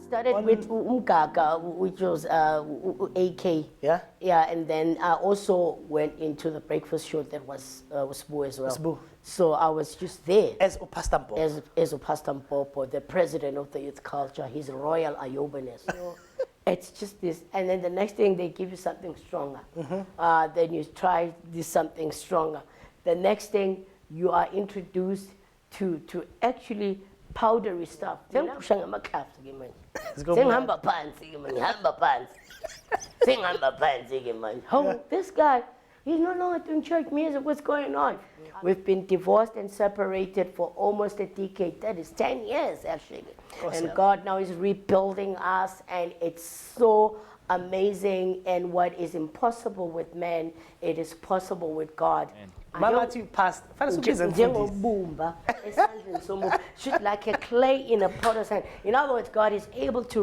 started with Umgaga, which was AK. Yeah? Yeah, and then I also went into the breakfast show that was Sbu as well. Sbu. So I was just there. As Upastampo. As Upastampo, the president of the youth culture, His Royal Ayobanes. So it's just this, and then the next thing they give you something stronger. Then you try this something stronger. The next thing you are introduced to actually powdery stuff. Oh, this guy, he's no longer doing church music. What's going on? We've been divorced and separated for almost a decade. That is 10 years, actually. And God now is rebuilding us, and it's so amazing. And what is impossible with man, it is possible with God. Mama, you passed. Shoot like a clay in a potter's hand. In other words, God is able to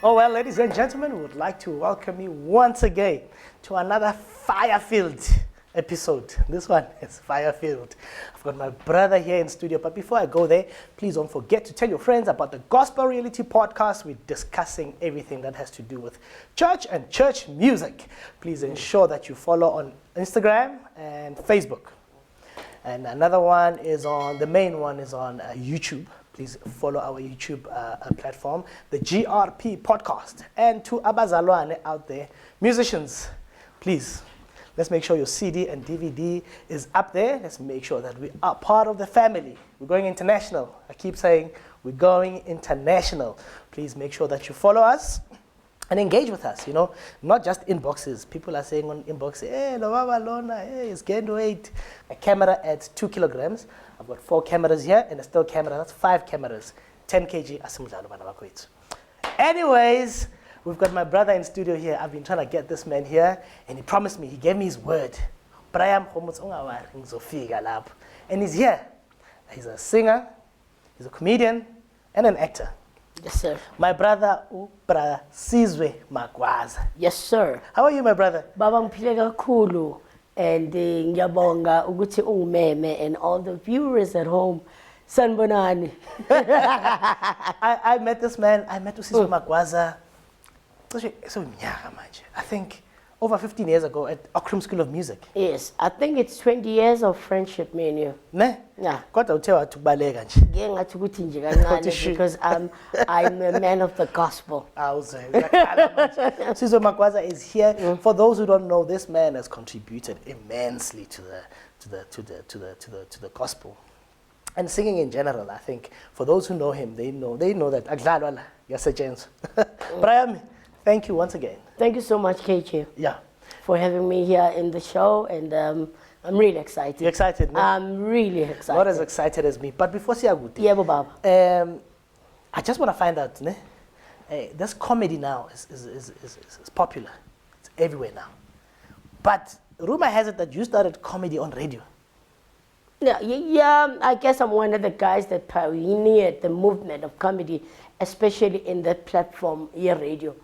Oh well, ladies and gentlemen, we would like to welcome you once again to another fire-filled episode. This one is fire-filled. I've got my brother here in studio, but before I go there, please don't forget to tell your friends about the Gospel Reality Podcast. We're discussing everything that has to do with church and church music. Please ensure that you follow on Instagram and Facebook. And another one is the main one is on YouTube. Please follow our YouTube platform, the GRP Podcast. And to Abazalwane out there, musicians, please, let's make sure your CD and DVD is up there. Let's make sure that we are part of the family. We're going international. I keep saying we're going international. Please make sure that you follow us and engage with us, not just inboxes. People are saying on inbox, hey, Lona, hey, it's gained weight. A camera adds 2 kilograms. I've got 4 cameras here and a still camera, that's 5 cameras. 10 kg. Anyways, we've got my brother in studio here. I've been trying to get this man here, and he promised me, he gave me his word. And he's here. He's a singer, he's a comedian, and an actor. Yes, sir. My brother, Sizwe Magwaza. Yes, sir. How are you, my brother? Baba ngiphile kakhulu, and ngiyabonga ukuthi ungumeme and all the viewers at home. Sanbonani. I met this man. I met Sizwe Magwaza. I think over 15 years ago at Ockram School of Music. Yes, I think it's 20 years of friendship, me and you. Ne? Yeah. Because I'm a man of the gospel. Sizwe Magwaza is here. For those who don't know, this man has contributed immensely to the gospel and singing in general. I think for those who know him, they know that yes, a chance. Brian, thank you once again. Thank you so much, KJ. Yeah. For having me here in the show, and I'm really excited. You're excited, no? I'm really excited. Not as excited as me. But before Siaguti, yeah, Baba. I just want to find out, this comedy now is popular. It's everywhere now. But rumor has it that you started comedy on radio. Yeah, I guess I'm one of the guys that pioneered the movement of comedy, especially in that platform, radio.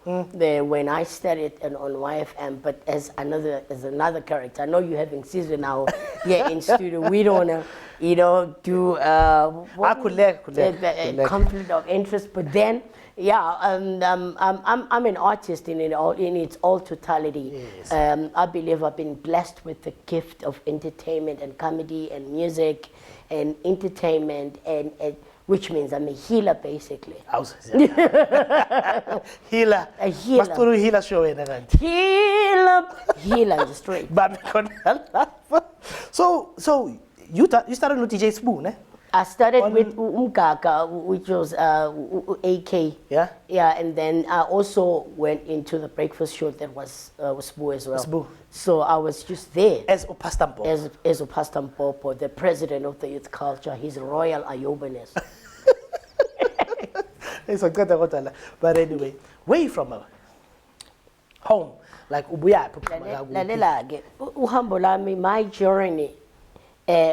When I started on YFM, but as another character. I know you're having Siso now here in studio. We don't want to, do conflict of interest. But then, yeah, I'm an artist in its all totality. Yes. I believe I've been blessed with the gift of entertainment and comedy and music and entertainment and which means I'm a healer, basically. Healer. A healer. Healer show. Healer, just straight. So you started with DJ Spoon, eh? I started with Umgaga, which was AK. Yeah? Yeah, and then I also went into the breakfast show that was Sbu as well. Sbu. So I was just there. As Upastampo. As Upastampo, the president of the youth culture, His Royal Ayobanes. But anyway, where are you from? Home. Like, my journey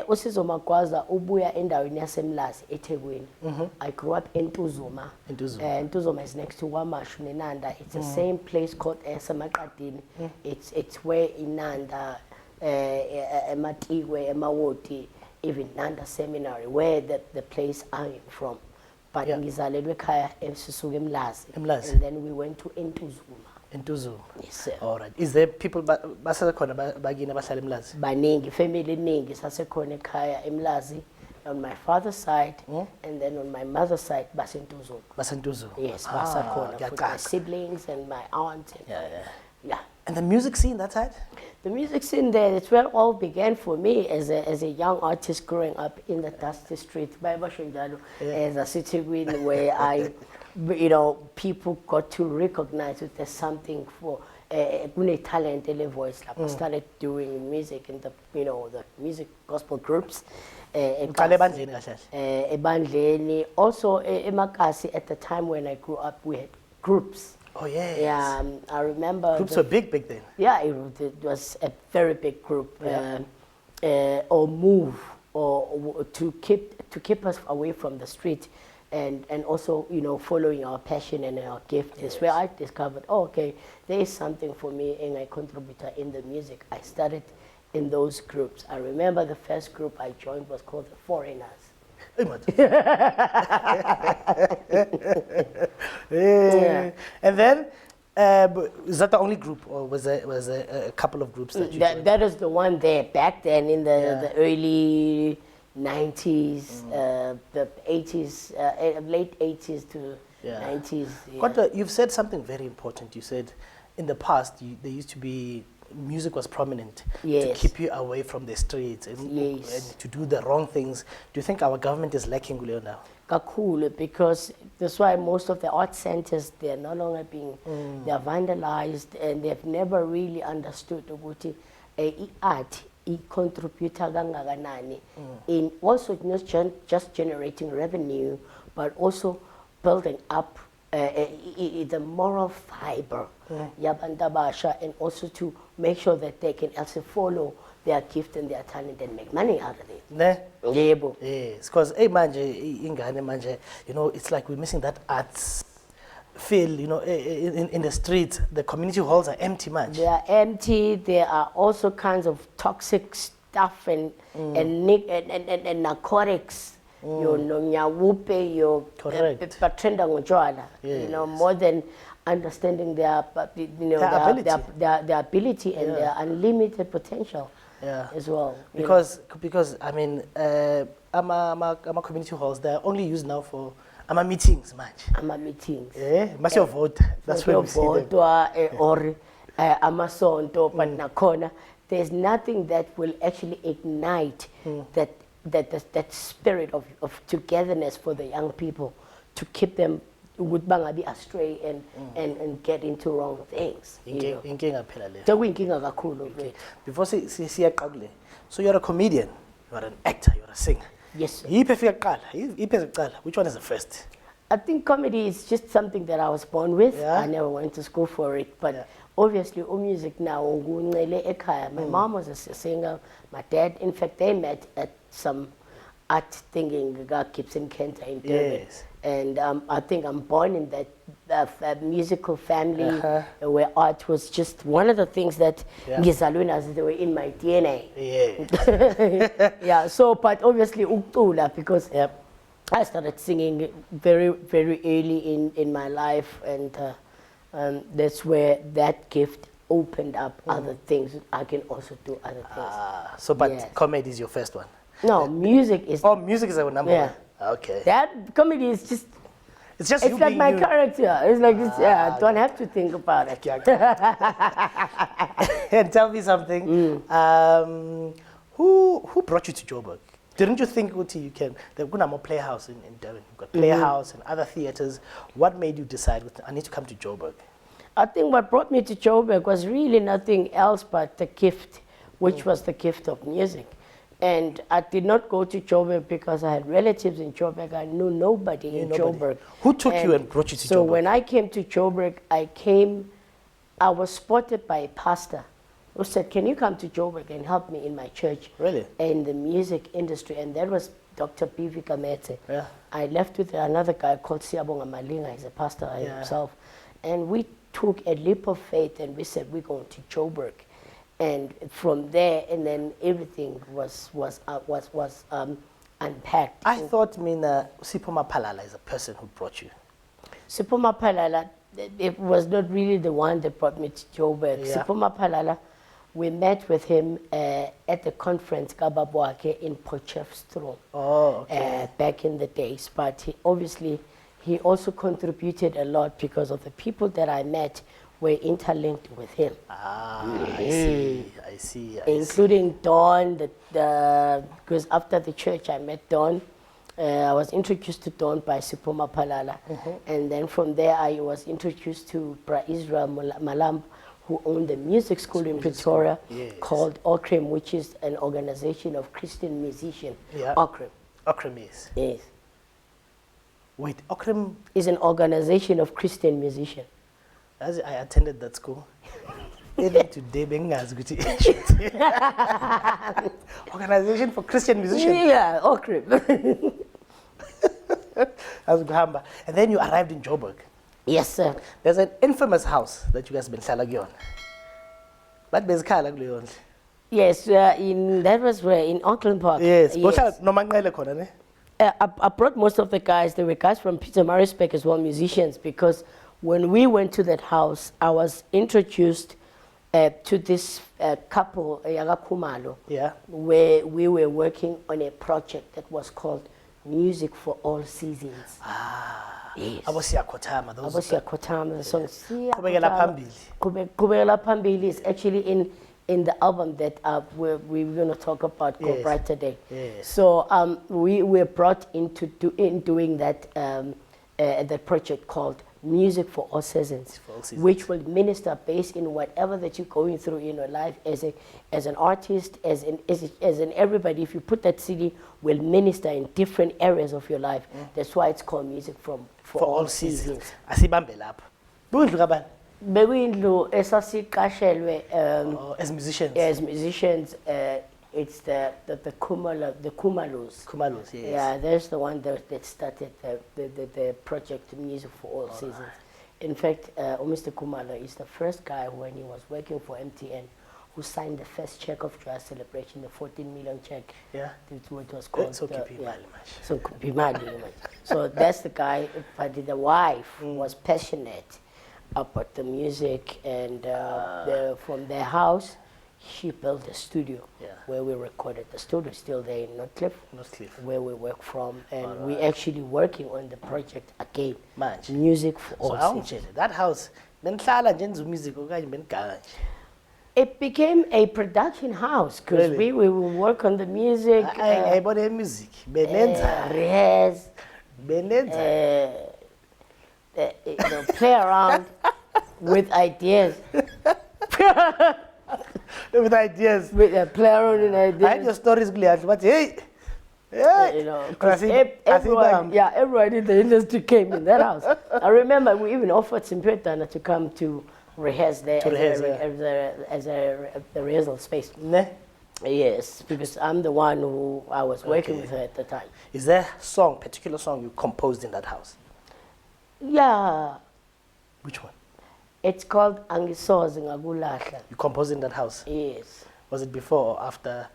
uSizwe Magwaza ubuya endaweni yaseMlazi eThekwini. I grew up in Tuzuma. Tuzuma is next to Wamashu Nenanda. It's the same place called Esamaqadini. It's where Inanda, Matigwe, Mawoti, even Nanda Seminary, where the place I am from. But ngizalelwe ekhaya eSisuke eMlazi. And then we went to Entuzuma. Entuzuma. Yes, sir. All right. Is there people basekhona bagini abahlala eMlazi? Baningi, family ningi sasekhona ekhaya eMlazi on my father's side, and then on my mother's side basentuzuma. Basentuzuma. Yes, basakhona with my siblings and my aunt. And, yeah. And the music scene that side? The music scene there, it's where it all began for me as a young artist growing up in the dusty streets by Bashunjalo, as a city where I, people got to recognize that there's something for a talent and a voice. Like I started doing music in the, the music gospel groups. Ebandleni. Also, Emakasi, at the time when I grew up, we had groups. Oh, yes. Yeah, I remember. Groups were big then. Yeah, it was a very big group. Or move, or to keep us away from the street, and also, following our passion and our gift is where I discovered, okay, there is something for me and I contributor in the music. I started in those groups. I remember the first group I joined was called the Foreigners. And then, is that the only group, or was there a couple of groups that you joined? That was the one there back then in the early 90s, the 80s, late 80s to 90s. But you've said something very important. You said in the past there used to be music was prominent to keep you away from the streets and to do the wrong things. Do you think our government is lacking now? Kakhulu, because that's why most of the art centers, they're no longer being, they're vandalized, and they've never really understood ukuthi art contributor kangakanani in also not just generating revenue, but also building up the moral fiber yabantabasha, and also to make sure that they can also follow their gift and their talent and make money out of it. Yebo. Yes, because manje, it's like we're missing that arts feel, in the streets. The community halls are empty, man. They are empty. There are also kinds of toxic stuff and narcotics. More than understanding their ability and their unlimited potential as well. Because I mean, ama community halls, they're only used now for ama meetings, man. Ama meetings. Must you vote? That's where we see them. Or amasonto, but nakhona, there's nothing that will actually ignite that spirit of togetherness for the young people, to keep them would bangabi astray and get into wrong things. Before so you're a comedian, you're an actor, you're a singer. Yes, sir. Which one is the first? I think comedy is just something that I was born with. I never went to school for it, but obviously music now. My mom was a singer, my dad, in fact, they met at some art thing in Gibson Kenta in Durban. And I think I'm born in that musical family where art was just one of the things that they were in my DNA. So, but obviously uktula, because I started singing very, very early in my life, and that's where that gift opened up other things. I can also do other things. So, but comedy is your first one? No, music is... Oh, music is our number one. Okay. That comedy is just... It's just it's like my character. It's like, I don't have to think about it. And tell me something. Who brought you to Joburg? Didn't you think you can... There's a playhouse in Durban. You've got playhouse and other theaters. What made you decide, I need to come to Joburg? I think what brought me to Joburg was really nothing else but the gift, which was the gift of music. And I did not go to Joburg because I had relatives in Joburg. I knew nobody in Joburg. Who took you and brought you to Joburg? So when I came to Joburg, I was spotted by a pastor who said, "Can you come to Joburg and help me in my church?" Really? In the music industry, and that was Dr. P.V. Kamete. Yeah. I left with another guy called Siyabonga Malinga. He's a pastor himself, and we took a leap of faith, and we said we're going to Joburg, and from there, and then everything was unpacked. I thought Mina Sipho Maphalala is a person who brought you. Sipho Maphalala, it was not really the one that brought me to Joburg. Yeah. Sipho Maphalala, we met with him at the conference Kababwake in Potchefstroom. Oh, okay. Back in the days, but he also contributed a lot because of the people that I met were interlinked with him. I see. Including Dawn, because after the church I met Dawn. I was introduced to Dawn by Sipho Maphalala. And then from there I was introduced to Bra Israel Malamb, who owned the music school in Pretoria called Okrim, which is an organization of Christian musicians. Yeah. Okrim. Okrim is. Yes. Wait, Okrim Is an organization of Christian musicians. As I attended that school. Even today, Organization for Christian Musicians. Yeah, Okrim. And then you arrived in Joburg. Yes, sir. There's an infamous house that you guys been selling on. But there's a Yes, that was where in Auckland Park. Yes. I brought most of the guys. There were guys from Peter Marisbeck as well, musicians, because when we went to that house, I was introduced to this couple, Yaga Kumalo, where we were working on a project that was called Music for All Seasons. Yes. Abosiyakhothama, those Abosiyakhothama, the song Kubekela Phambili. Kubekela Phambili is actually in the album that we're going to talk about called Brighter Day. Yes. So we were brought into doing that that project called Music for All Seasons, which will minister based in whatever that you're going through in your life as an artist, as in everybody. If you put that CD, will minister in different areas of your life. That's why it's called Music for All Seasons. Asibambe lapho. Buyindlu kabani? Bekuyindlu esasiqashelwe as musicians. As musicians, it's the Kumalos. Kumalos, yes. Yeah, there's the one that started the project Music for All Seasons. In fact, Mr. Kumalo is the first guy when he was working for MTN who signed the first check of joy celebration, the 14 million check. Yeah. That's what it was called. So So that's the guy, but the wife was passionate about the music, and from their house, she built a studio where we recorded. The studio is still there in Northcliffe, where we work from, and we're actually working on the project again. Music for All Seasons. That house, music. It became a production house because we will work on the music. Music. Rehearse. Play around with ideas. With ideas. Play around with ideas. I had your stories, but hey, everyone in the industry came in that house. I remember we even offered Simpetana to come to rehearse there as a rehearsal space. Yes, because I'm the one who I was working with her at the time. Is there a particular song you composed in that house? Yeah. Which one? It's called Angisoze Ngagulahla. You composed in that house? Yes. Was it before or after?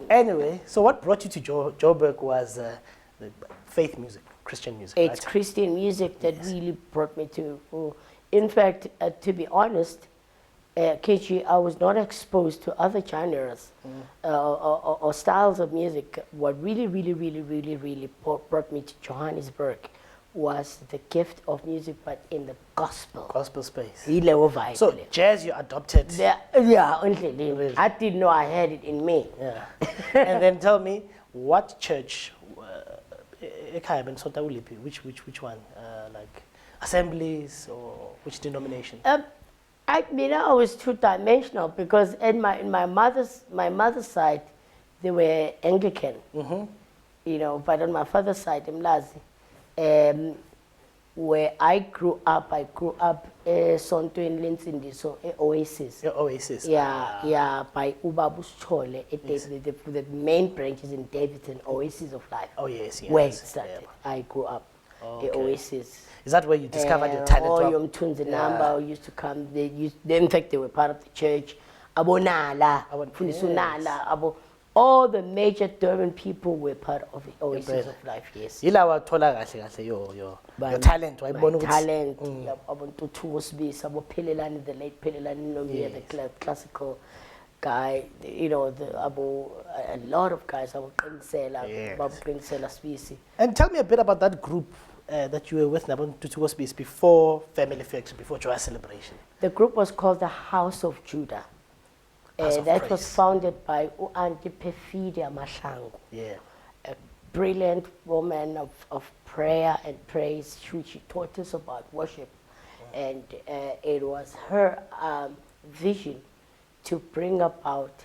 Anyway, so what brought you to Joburg was the faith music, Christian music, It's Christian music that really brought me to... In fact, to be honest, KG, I was not exposed to other genres or styles of music. What really brought me to Johannesburg was the gift of music, but in the gospel space. So jazz you adopted? Yeah, only. I didn't know I had it in me. Yeah. And then tell me, what church? Which one? Like assemblies or which denomination? I was two-dimensional because in my mother's side, they were Anglican. But on my father's side, Mlazi. where I grew up Sonto in Linsindiso, Oasis. Your Oasis. Yeah, by Ubabus Chole. The main branch is in Davidson, Oasis of Life. Oh, yes, yes. Where it started. Yeah. I grew up. Okay. Oasis. Is that where you discovered your talent? Oh, Yom Tunzi number used to come. In fact, they were part of the church. Abonala, Fundisunala, all the major Durban people were part of the Oasis of Life, yes. Your talent, right? Talent, the late Pelelani, the classical guy, you know, a lot of guys, And tell me a bit about that group that you were with before Family Affairs, before Joy Celebration. The group was called the House of Judah. That was founded by Auntie Perfidia Mahlangu. Yeah. A brilliant woman of prayer and praise. She taught us about worship. And it was her vision to bring about,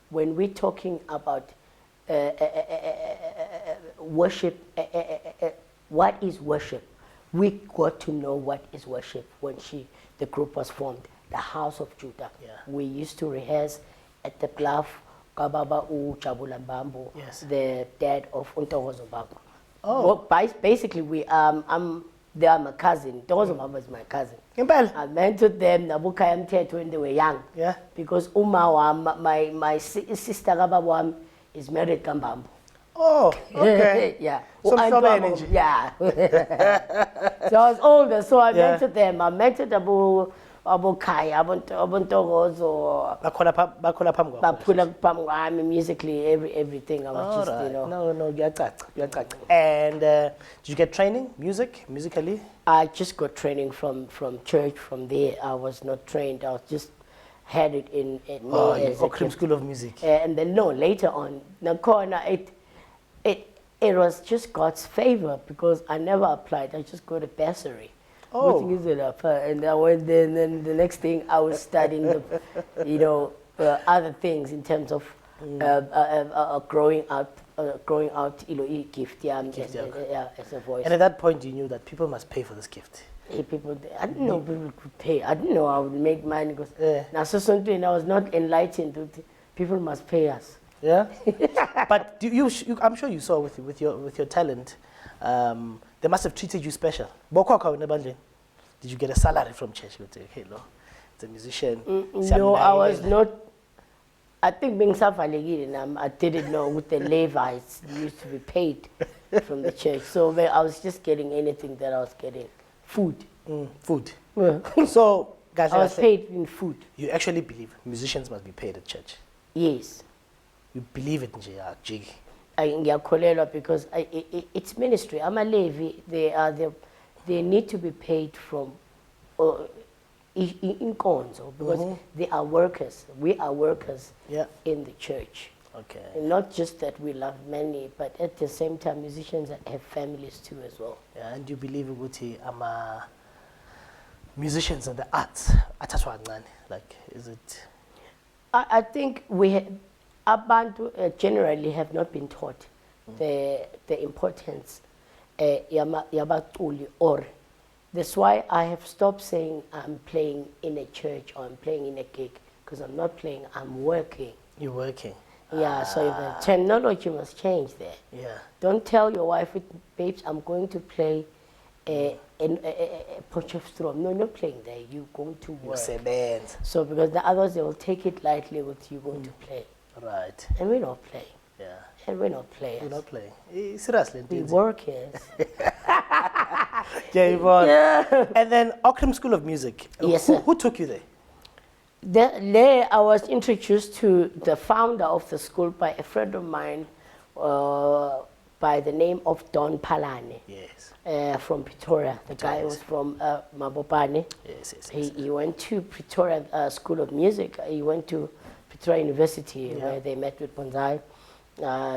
when we're talking about worship, what is worship? We got to know what is worship when the group was formed. The House of Judah. Yeah. We used to rehearse at the bluff, Kababa U Chabula Mbambo, the dad of Untogozo Mbambo. Oh. Well, basically, they are my cousin. Untogozo Mbambo is my cousin. I mentored them, Nabukayam Tet, when they were young. Yeah. Because my sister Kababa is married to Mbambo. Oh, okay. Yeah. Some energy. Yeah. So I was older, so I mentored them. I mentored Abukai, Abontogozo, Bakula musically, everything. I was just, you know. No, And did you get training, musically? I just got training from church. From there, I was not trained. I was just had it in me as a School of Music. And then later on, it was just God's favor because I never applied. I just got a bursary. Oh. And I went there, and then the next thing I was studying other things in terms of growing out, gift, as a voice. And at that point, you knew that people must pay for this gift. I didn't know people could pay. I didn't know I would make money because now something I was not enlightened. People must pay us. Yeah, but I'm sure you saw with your talent, they must have treated you special. Did you get a salary from church? You would say, "Hey, no, it's a musician." No, I was not. I think being self-alleged, I didn't know with the Levites used to be paid from the church. So I was just getting anything that I was getting. Food. Food. Yeah. So, guys, I was paid in food. You actually believe musicians must be paid at church? Yes. You believe it, Jiggy? Because it's ministry. I'm a Levi. They need to be paid from in Konzo because they are workers. We are workers in the church. Okay. And not just that we love many, but at the same time, musicians have families too as well. Yeah, and you believe Uguti musicians and the arts? Like, is it? I think Abantu generally have not been taught the importance yabatuli or. That's why I have stopped saying I'm playing in a church or I'm playing in a gig because I'm not playing. I'm working. You're working. Yeah, so the terminology must change there. Yeah. Don't tell your wife, babes, I'm going to play a Potchefstroom. No, not playing there. You're going to work. So because the others, they will take it lightly with you going to play. Right. And we're not playing. Yeah. And we're not players. We're not playing. Seriously. We workers. Yeah. And then Ockram School of Music. Yes, who took you there? There I was introduced to the founder of the school by a friend of mine by the name of Don Palane. Yes. From Pretoria. The guy was from Mabopane. Yes. He went to Pretoria School of Music. He went to Pretoria University where they met with Bonzai,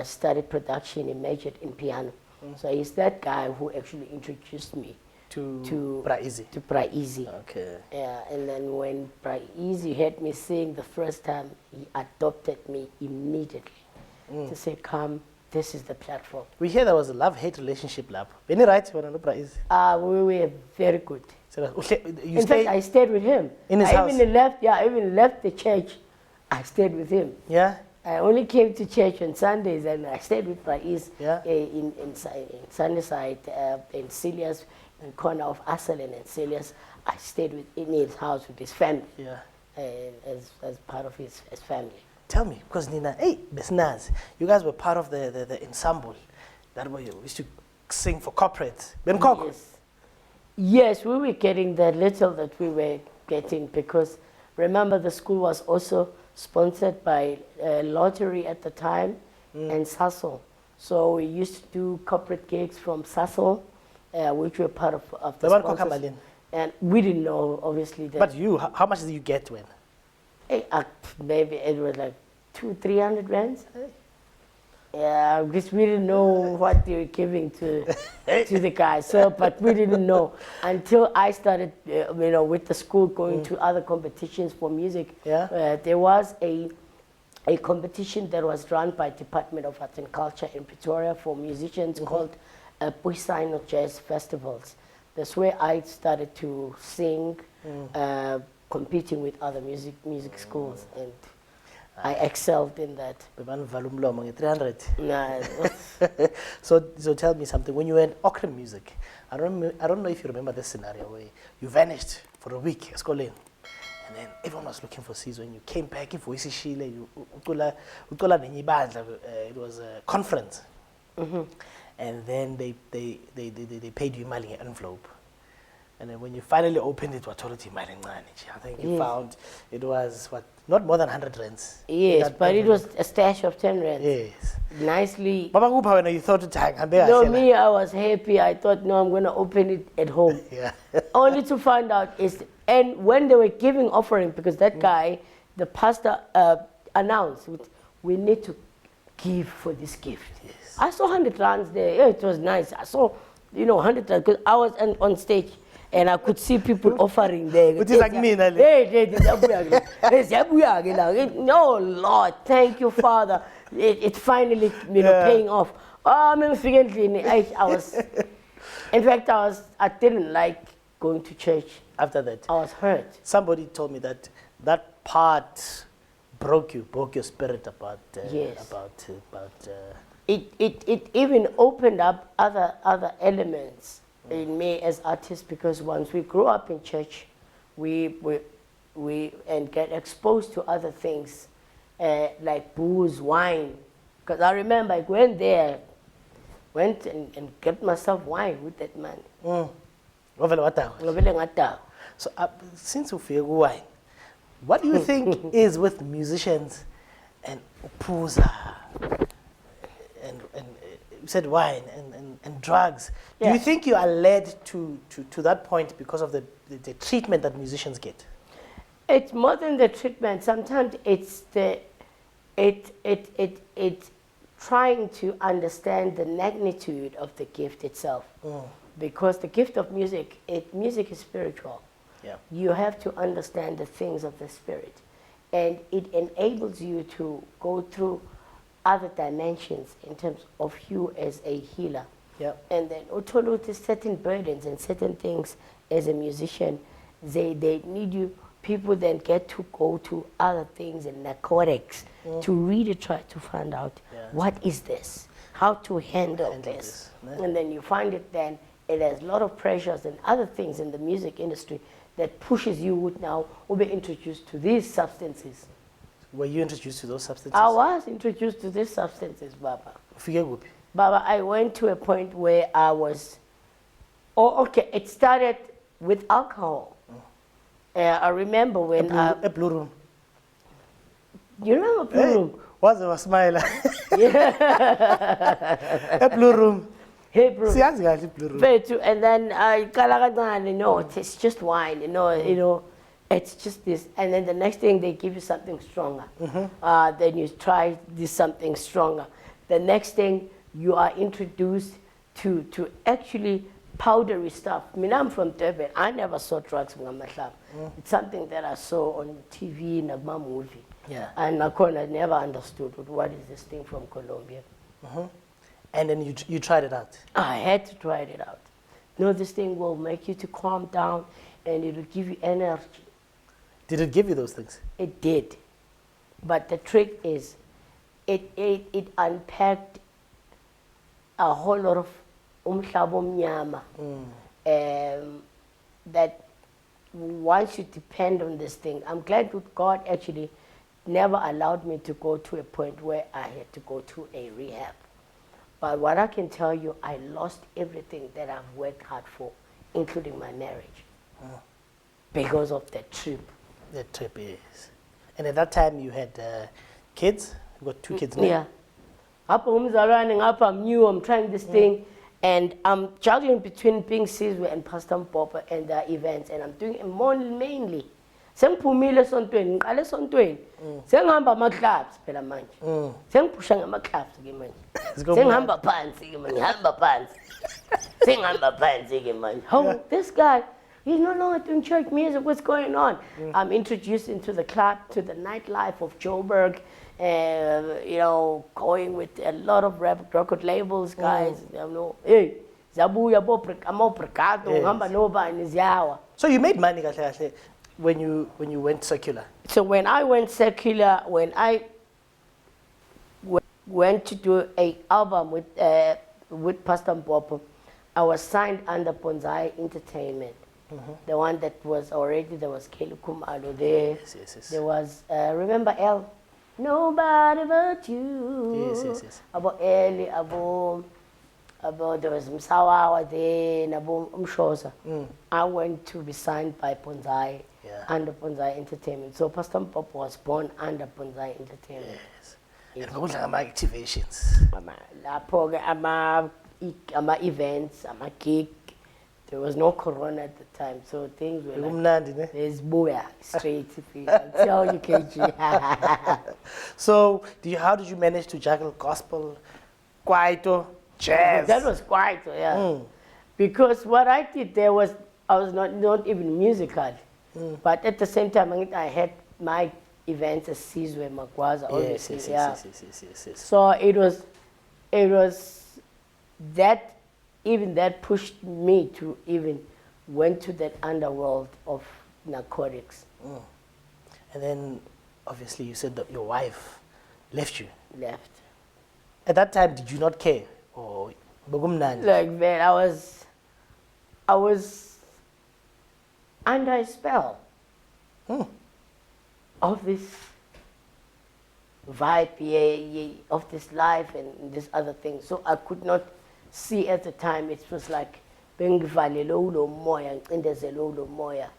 studied production, he majored in piano. So he's that guy who actually introduced me to Braizi. Okay. Yeah, and then when Braizi heard me sing the first time, he adopted me immediately to say, come, this is the platform. We hear there was a love-hate relationship lab. Any right when Anupra is? We were very good. So you In fact, I stayed with him. in his house? I even left the church. I stayed with him. Yeah. I only came to church on Sundays, and I stayed with Faiz Yeah. in Sunnyside, in Celia's, in corner of Asselin and Celia's. I stayed in his house with his family, Yeah. as part of his family. Tell me, because Nina, hey, Besnaz, you guys were part of the ensemble that we used to sing for corporates. Yes. Yes, we were getting the little that we were getting because remember the school was also sponsored by Lottery at the time and Siso. So we used to do corporate gigs from Siso, which were part of the sponsors. And we didn't know, obviously. That But you, how much did you get when? maybe it was like 200-300 rands. Yeah, because we didn't know what they were giving to the guys. So, but we didn't know until I started, with the school going to other competitions for music. Yeah. There was a competition that was run by Department of Arts and Culture in Pretoria for musicians called Puisano Jazz Festivals. That's where I started to sing, competing with other music schools, and I excelled in that. 300. Nah, So tell me something. When you were in Auckland Music, I don't know if you remember this scenario where you vanished for a week, and then everyone was looking for Sizwe, and you came back in voice Shile, it was a conference. And then they paid you money in an envelope. And then when you finally opened it, I think you found it was what, not more than 100 rands. yes, but it was a stash of 10 rands. Yes. Nicely. Baba Kupha, when you thought to tag, No, me, I was happy. I thought, no, I'm going to open it at home. Yeah. Only to find out and when they were giving offering, because that guy, the pastor announced, we need to give for this gift. Yes. I saw 100 rands there. Yeah, it was nice. I saw, 100 rands, because I was on stage. And I could see people offering there. Which is like me, Nali. No, Lord, thank you, Father. It finally, paying off. I was, in fact, I didn't like going to church. After that, I was hurt. somebody told me that part broke your spirit about. Yes. About. It even opened up other elements in me as artists, because once we grew up in church, we and get exposed to other things like booze, wine. Because I remember I went and get myself wine with that man. So since we feel wine, what do you think is with musicians and Upuza and you said wine and drugs? Yeah. Do you think you are led to that point because of the treatment that musicians get? It's more than the treatment. Sometimes it's it's trying to understand the magnitude of the gift itself. Because the gift of music is spiritual. Yeah. You have to understand the things of the spirit, and it enables you to go through other dimensions in terms of you as a healer. Yeah. And then Otoluti, certain burdens and certain things as a musician, they need you. People then get to go to other things and narcotics to really try to find out what is this, how to handle this. Yeah. And then you find it then, it has a lot of pressures and other things in the music industry that pushes you now to be introduced to these substances. Were you introduced to those substances? I was introduced to these substances, Baba. Figure group. Baba, I went to a point where I was, it started with alcohol. I remember when a blue room. You remember Blue Room? Was a smile. Yeah. A blue room. Hey, bro. See, blue room. And then it's just wine, it's just this. And then the next thing they give you something stronger. Then you try this something stronger. The next thing you are introduced to actually powdery stuff. I mean, I'm from Durban. I never saw drugs from Amahlab. It's something that I saw on TV in a movie. Yeah. And I never understood what is this thing from Colombia. And then you tried it out. I had to try it out. No, this thing will make you to calm down and it will give you energy. Did it give you those things? It did. But the trick is, it unpacked a whole lot of umhlaba omnyama, that once you depend on this thing, I'm glad that God actually never allowed me to go to a point where I had to go to a rehab. But what I can tell you, I lost everything that I've worked hard for, including my marriage, because of that trip. The trip is. And at that time you had kids? You got 2 kids now? Yeah. I'm new, I'm trying this thing, and I'm juggling between being Sizwe and Pastor Mpopa and the events, and I'm doing it mainly. Sengiphumile esontweni, ngiqale esontweni. Sengihamba ama-clubs phela manje. Sengiphusha ngama-clubs ke manje. Sengihamba phansi ke manje, ngihamba phansi. Sengihamba phansi ke manje. Oh, this guy, he's no longer doing church music, what's going on? I'm introduced into the club, to the nightlife of Joburg, you know, going with a lot of record labels, guys. You know, hey, Zabuya Amo Precado, Hamba Nova and Ziawa. So you made money kahle when you went secular? So when I went secular, when I went to do an album with Pastor Mpopo, I was signed under Bonsai Entertainment. The one that was already, there was Kelly Kumalo there. Yes. There was, remember L? Nobody but you. Yes. About Ellie, about there was Msawawa there, Nabo Umshosa. I went to be signed by Bonsai, under Bonsai Entertainment. So Pastor Mpopo was born under Bonsai Entertainment. Yes. And what are my activations? Ama events, ama gig. There was no corona at the time, so things were like, there's booyah, straight. I tell you, KG. So, how did you manage to juggle gospel, kwaito, jazz? That was kwaito, yeah. Because what I did there was, I was not even musical. But at the same time, I had my events as Sizwe Magwaza, obviously. Yes. So it was that, even that pushed me to even went to that underworld of narcotics. And then, obviously, you said that your wife left you. Left. At that time, did you not care? Or like that, I was under a spell of this vibe, of this life and this other thing. So I could not see at the time. It was like bengivalele ulo moya, ngicindezele ulo moya,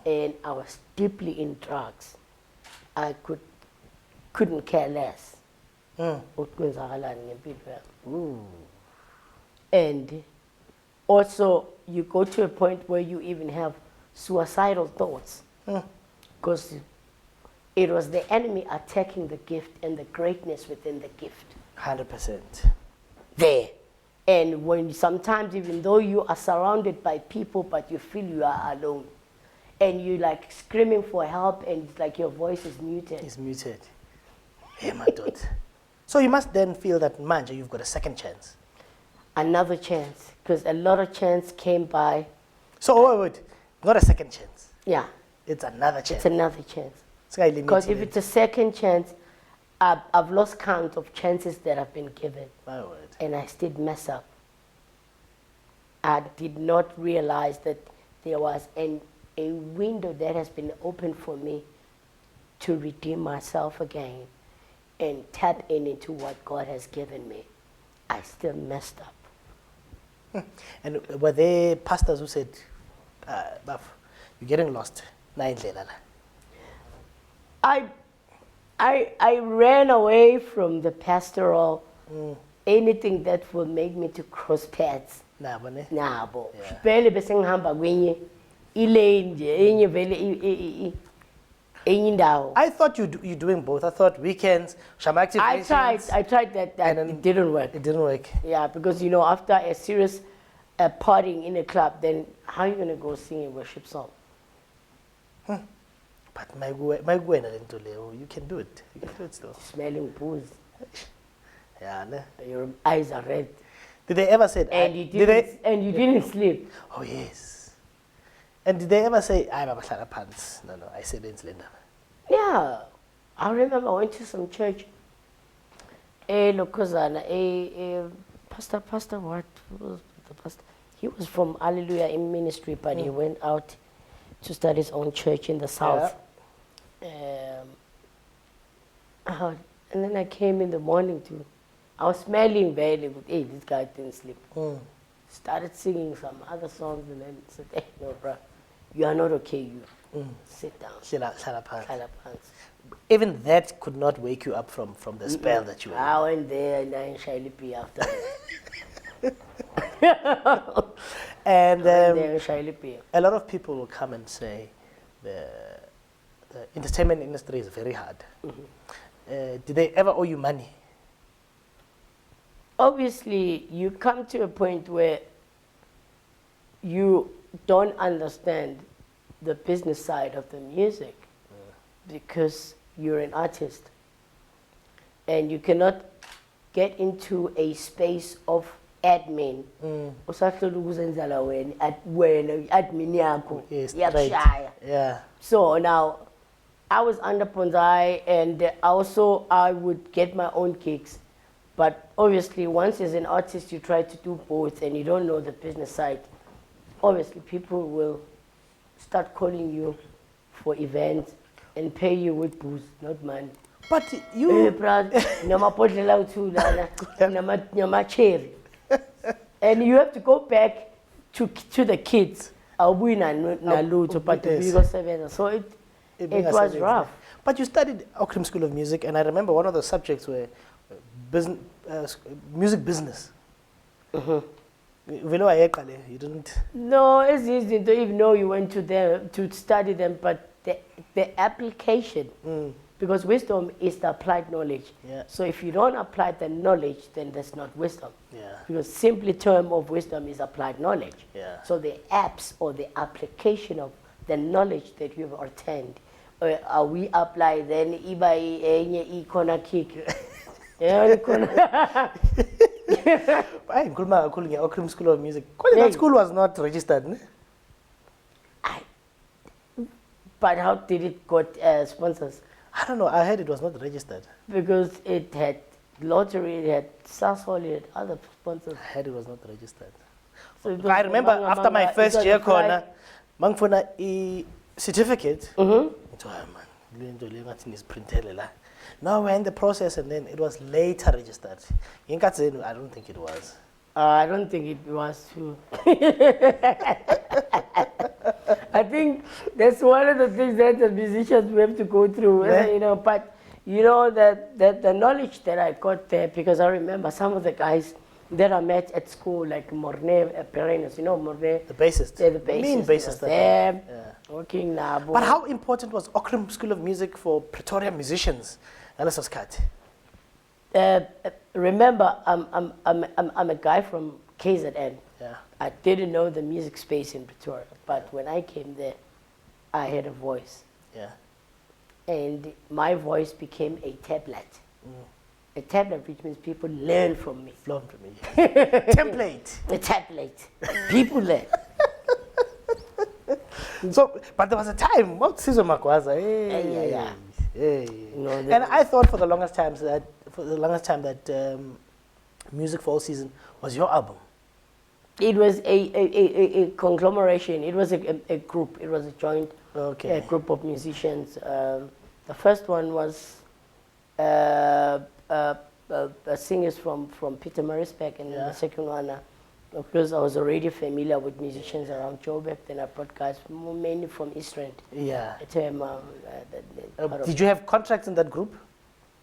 and I was deeply in drugs. I couldn't care less. And also you go to a point where you even have suicidal thoughts, because it was the enemy attacking the gift and the greatness within the gift. 100%. There. And when sometimes, even though you are surrounded by people, but you feel you are alone, and you like screaming for help, and it's like your voice is muted. It's muted. Hey, my dude. So you must then feel that, manja, you've got a second chance. Another chance, because a lot of chance came by. So wait, not a second chance. Yeah. It's another chance. It's another chance. Because Because if it's a second chance, I've lost count of chances that have been given. My word. And I still mess up. I did not realize that there was a window that has been opened for me to redeem myself again and tap into what God has given me. I still messed up. And were there pastors who said, Baf, you're getting lost? I ran away from the pastoral, anything that will make me to cross paths. Nabo. Vele bese ngihamba kwenye ile nje enye vele enye indawo. I thought you're doing both. I thought weekends, shama activations. I tried that and it didn't work. It didn't work. Yeah, because you know, after a serious partying in a club, then how are you going to go sing a worship song? But my Maguaza, you can do it. You can do it still. Smelling booze. Yeah, ne? Your eyes are red. Did they ever say? And you didn't sleep. Oh yes. And did they ever say, "I have a pants"? No, I said in Linda. Yeah. I remember I went to some church. Lokozana, pastor, what was the pastor? He was from Hallelujah in ministry, but he went out to start his own church in the south. And then I came in the morning too. I was smelling very good. Hey, this guy didn't sleep. Started singing some other songs and then said, hey, no, bro, you are not okay. You sit down. Even that could not wake you up from the spell that you were in. I went there and I shyly pee after that. And a lot of people will come and say the entertainment industry is very hard. Did they ever owe you money? Obviously, you come to a point where you don't understand the business side of the music because you're an artist and you cannot get into a space of admin. Yes, right. Yeah. So now, I was under Ponzai and also I would get my own gigs. But obviously, once as an artist, you try to do both and you don't know the business side, obviously people will start calling you for events and pay you with booze, not money. But you... And you have to go back to the kids. So it was rough. But you studied Auckland School of Music, and I remember one of the subjects were business, music business. You didn't... No, it's easy to even know you went to them to study them, but the application, because wisdom is the applied knowledge. Yeah. So if you don't apply the knowledge, then that's not wisdom. Yeah. Because simply term of wisdom is applied knowledge. Yeah. So the apps or the application of the knowledge that you've attained, we apply then ikona kick. Auckland School of Music. That school was not registered, ne? But how did it got sponsors? I don't know. I heard it was not registered. Because it had lottery, it had Sasol, it had other sponsors. I heard it was not registered. So I remember after my first year corner, mangfuna a certificate. Now we're in the process, and then it was later registered. I don't think it was. I don't think it was too. I think that's one of the things that the musicians we have to go through, but that the knowledge that I got there, because I remember some of the guys that I met at school, like Morne Perenes, Morne. The bassist. Yeah, the bassist. Main bassist. There, working now. But how important was Auckland School of Music for Pretoria musicians? Remember, I'm a guy from KZN. Yeah. I didn't know the music space in Pretoria, but when I came there, I had a voice. Yeah. And my voice became a tablet. A tablet, which means people learn from me. Learn from me. Template. A tablet. People learn. So, but there was a time, what Sizwe Magwaza? And I thought for the longest time that Music for All Season was your album. It was a conglomeration. It was a group. It was a joint group of musicians. The first one was singers from Pietermaritzburg, and the second one, because I was already familiar with musicians around Joburg, then I brought guys mainly from East Rand. Yeah. Did you have contracts in that group?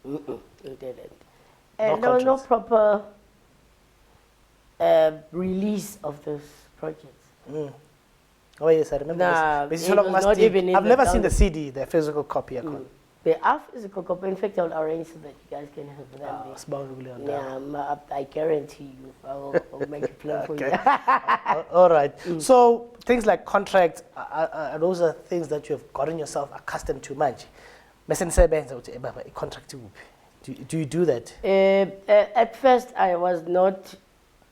We didn't. And there was no proper release of those projects. Oh yes, I remember this. I've never seen the CD, the physical copy. They are physical copy. In fact, I'll arrange so that you guys can have them. I guarantee you. I'll make a plan for you. All right. So things like contracts, are those are things that you have gotten yourself accustomed to much. Contract. Do you do that? At first, I was not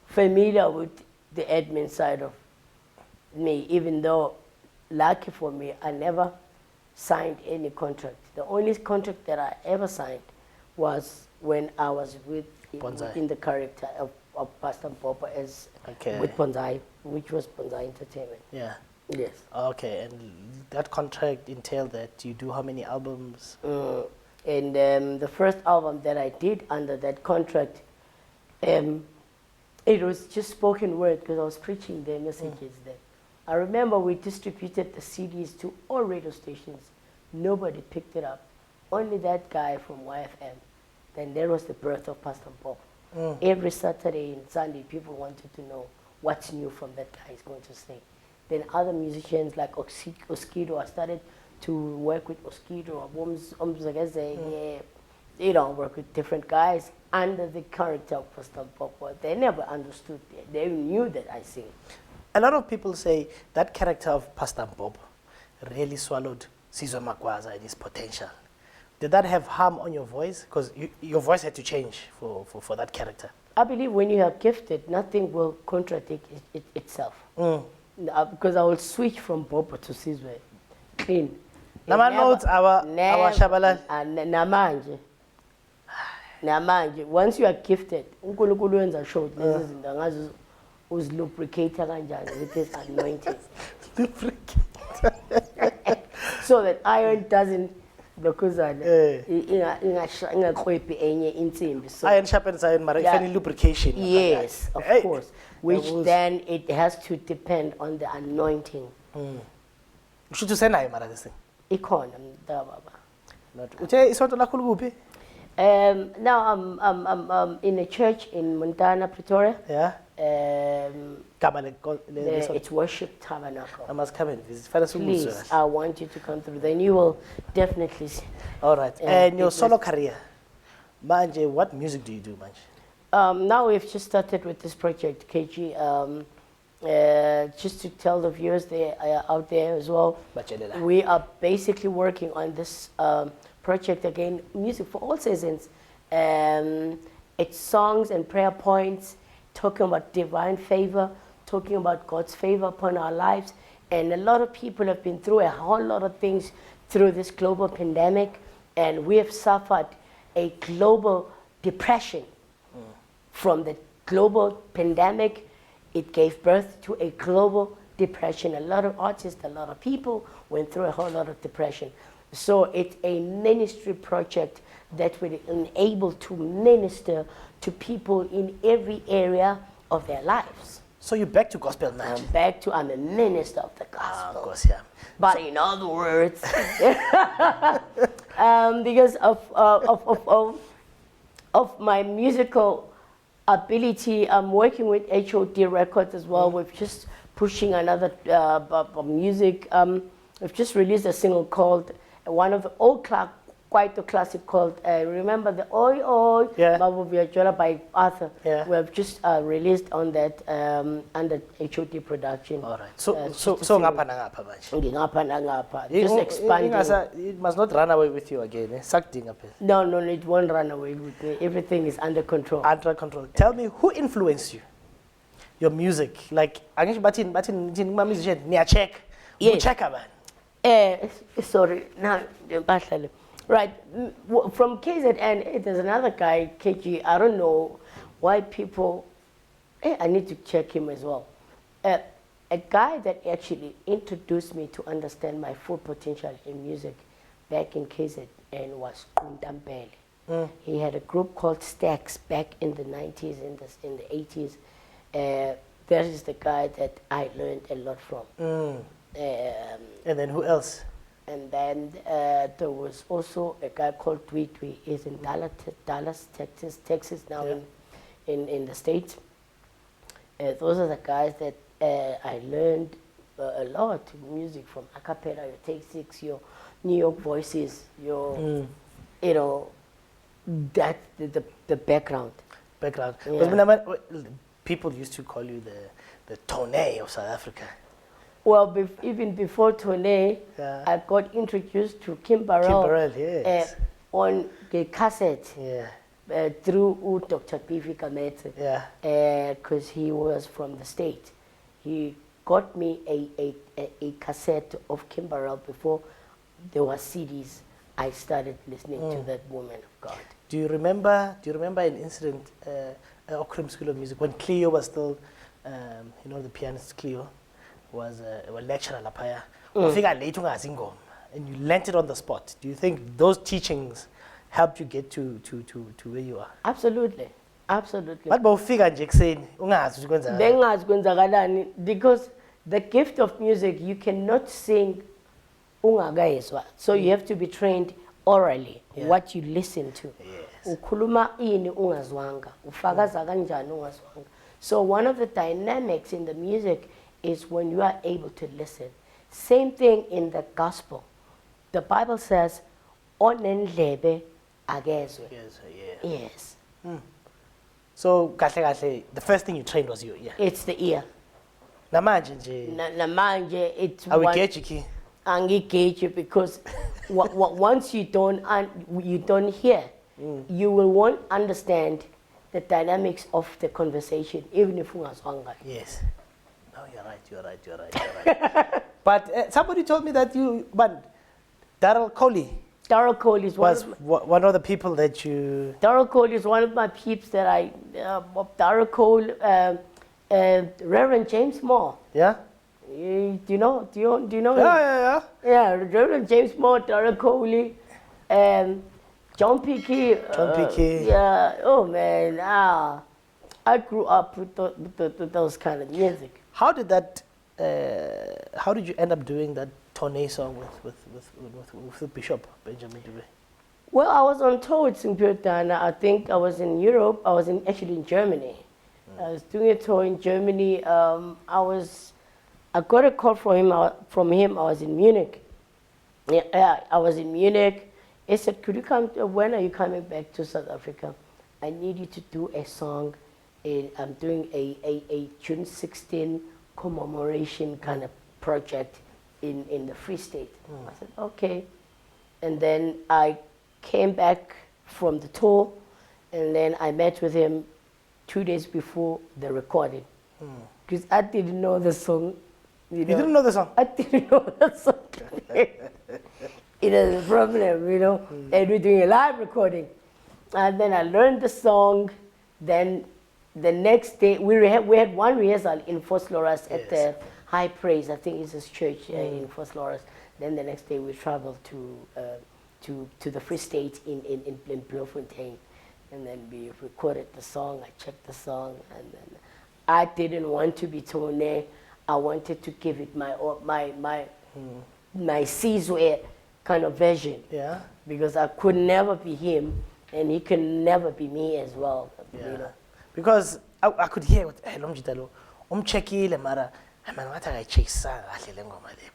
familiar with the admin side of me, even though, lucky for me, I never signed any contract. The only contract that I ever signed was when I was in the character of Pastor Popo as with Bonsai, which was Bonsai Entertainment. Yeah. Yes. Okay, and that contract entailed that you do how many albums? And the first album that I did under that contract, it was just spoken word because I was preaching the messages there. I remember we distributed the CDs to all radio stations. Nobody picked it up. Only that guy from YFM. Then there was the birth of Pastor Bob. Every Saturday and Sunday, people wanted to know what's new from that guy he's going to sing. Then other musicians like Oskido, I started to work with Oskido, work with different guys under the character of Pastor Bob. They never understood it. They knew that I sing. A lot of people say that character of Pastor Bob really swallowed Sizwe Magwaza and his potential. Did that have harm on your voice? Because your voice had to change for that character. I believe when you are gifted, nothing will contradict itself. Because I will switch from Bobo to Sizwe. Clean. Namanje, once you are gifted, uNkulunkulu wenza show lezi zinto angazi lubricate kanjani with this anointing. So that iron doesn't ingakhwephi enye insimbi. Iron sharpens iron, mara if any lubrication. Yes, of course. Which then it has to depend on the anointing. Should you say mara this thing? Ikhona mntababa. Isonto lakho likuphi? Now I'm in a church in Montana, Pretoria. Yeah. It's Worship Tabernacle. I must come and visit. Please, I want you to come through. Then you will definitely see. All right. And your solo career, Manje, what music do you do, Manje? Now we've just started with this project, KG. Just to tell the viewers out there as well, we are basically working on this project again, music for all seasons. It's songs and prayer points, talking about divine favor, talking about God's favor upon our lives. And a lot of people have been through a whole lot of things through this global pandemic, and we have suffered a global depression. From the global pandemic, it gave birth to a global depression. A lot of artists, a lot of people went through a whole lot of depression. So it's a ministry project that will enable to minister to people in every area of their lives. So you're back to gospel now? I'm a minister of the gospel. Of course, yeah. But in other words, because of my musical ability, I'm working with HOD Records as well. We're just pushing another music. We've just released a single called, one of the old quite a classic called, remember the Oi Oi, by Arthur. Yeah. We have just released on that under HOD production. All right. So ngapha nangapha manje. Just expanding. It must not run away with you again. No, it won't run away with me. Everything is under control. Under control. Tell me, who influenced you? Your music, like batin musician, niya check. Yes. Check man. Sorry, now right, from KZN, there's another guy, KG. I don't know why people. I need to check him as well. A guy that actually introduced me to understand my full potential in music back in KZN was Kuntampele. He had a group called Stacks back in the 90s, in the 80s. That is the guy that I learned a lot from. And then who else? And then there was also a guy called Tweetwee. He's in Dallas, Texas now, in the States. Those are the guys that I learned a lot music from. A cappella, your Take Six, your New York Voices, your, that's the background. Background. Yeah. People used to call you the Tone of South Africa. Well, even before Tone, I got introduced to Kim Burrell. Yes. on the cassette Yeah. through Dr. Pivi Kamete. Yeah. Because he was from the state. He got me a cassette of Kimberell before there were CDs. I started listening to that woman of God. Do you remember an incident at Okrim School of Music when Cleo was still, the pianist Cleo was a lecturer lapaya. Ufika late ungazi ingoma, and you learnt it on the spot. Do you think those teachings helped you get to where you are? Absolutely. Absolutely. But bawufika nje ekuseni ungazi ukwenza. Bengazi kwenzakalani, because the gift of music, you cannot sing ungakayezwa. So you have to be trained orally, what you listen to. Yes. Ukhuluma ini ungazwanga, ufakaza kanjani ungazwanga. So one of the dynamics in the music is when you are able to listen. Same thing in the gospel. The Bible says, onendlebe akezwe. Yes. So kahle the first thing you trained was your ear. It's the ear. Namanje nje. Namanje it's Awugeji ki. Angigauge because once you don't hear, you will won't understand the dynamics of the conversation, even if ungazwanga. Yes. No, you're right. But somebody told me that Darryl Coley. Darryl Coley is one of the people that you. Darryl Coley is one of my peeps that I. Darryl Coley, Reverend James Moore. Yeah. Do you know? Yeah. Yeah, Reverend James Moore, Darryl Coley, John P. Yeah. Oh man. I grew up with those kind of music. How did that? How did you end up doing that Tone song with Bishop Benjamin Dube? Well, I was on tour with Simpiotana. I think I was in Europe. I was actually in Germany. I was doing a tour in Germany. I got a call from him. I was in Munich. Yeah, I was in Munich. He said, "Could you come? When are you coming back to South Africa? I need you to do a song. I'm doing a June 16 commemoration kind of project in the Free State." I said, "Okay." And then I came back from the tour, and then I met with him 2 days before the recording, because I didn't know the song. You didn't know the song? I didn't know the song. It is a problem, and we're doing a live recording. And then I learned the song. Then the next day, we had one rehearsal in Fort Loras at the High Praise, I think it's his church in Fort Loras. Then the next day we traveled to the Free State in Bloemfontein. And then we recorded the song, I checked the song, and then I didn't want to be Tone. I wanted to give it my Sizwe kind of version. Yeah. Because I could never be him, and he can never be me as well. Yeah. Because I could hear what Lomjitalo, mara,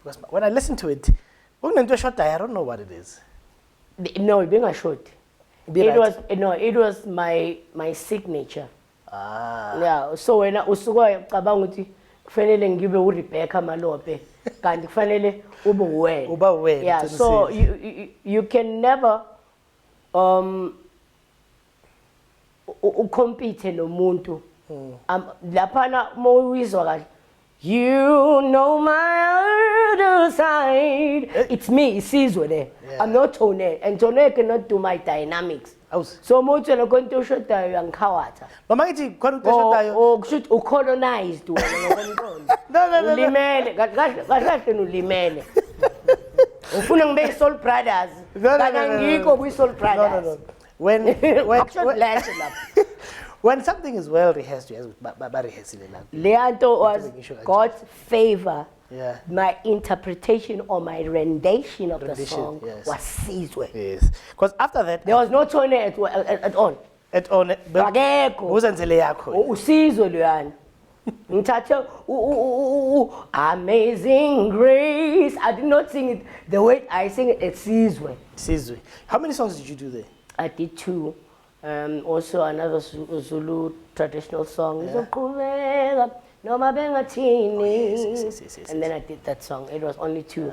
because when I listen to it, I don't know what it is. No, being a short. It was my signature. Yeah. So when I usuka kabanguti fanele ngibe uRebecca Malope kanti fanele ube wena. Yeah. So you can never compete nomuntu. Lapana mowizwa kahle. You know my other side. It's me, Sizwe there. Yeah. I'm not Tone, and Tone cannot do my dynamics. So much and going to shut down Kawata. Oh, should colonized. No. When something is well rehearsed, Leandro was God's favor. Yeah. My interpretation or my rendition of the song was Sizwe. Yes. Because after that, there was no tone at all. At all. Sizwe Leandro. Amazing Grace. I did not sing it the way I sing it at Sizwe. Sizwe. How many songs did you do there? I did 2. Also another Zulu traditional song. Yeah. Yes. And then I did that song. It was only 2.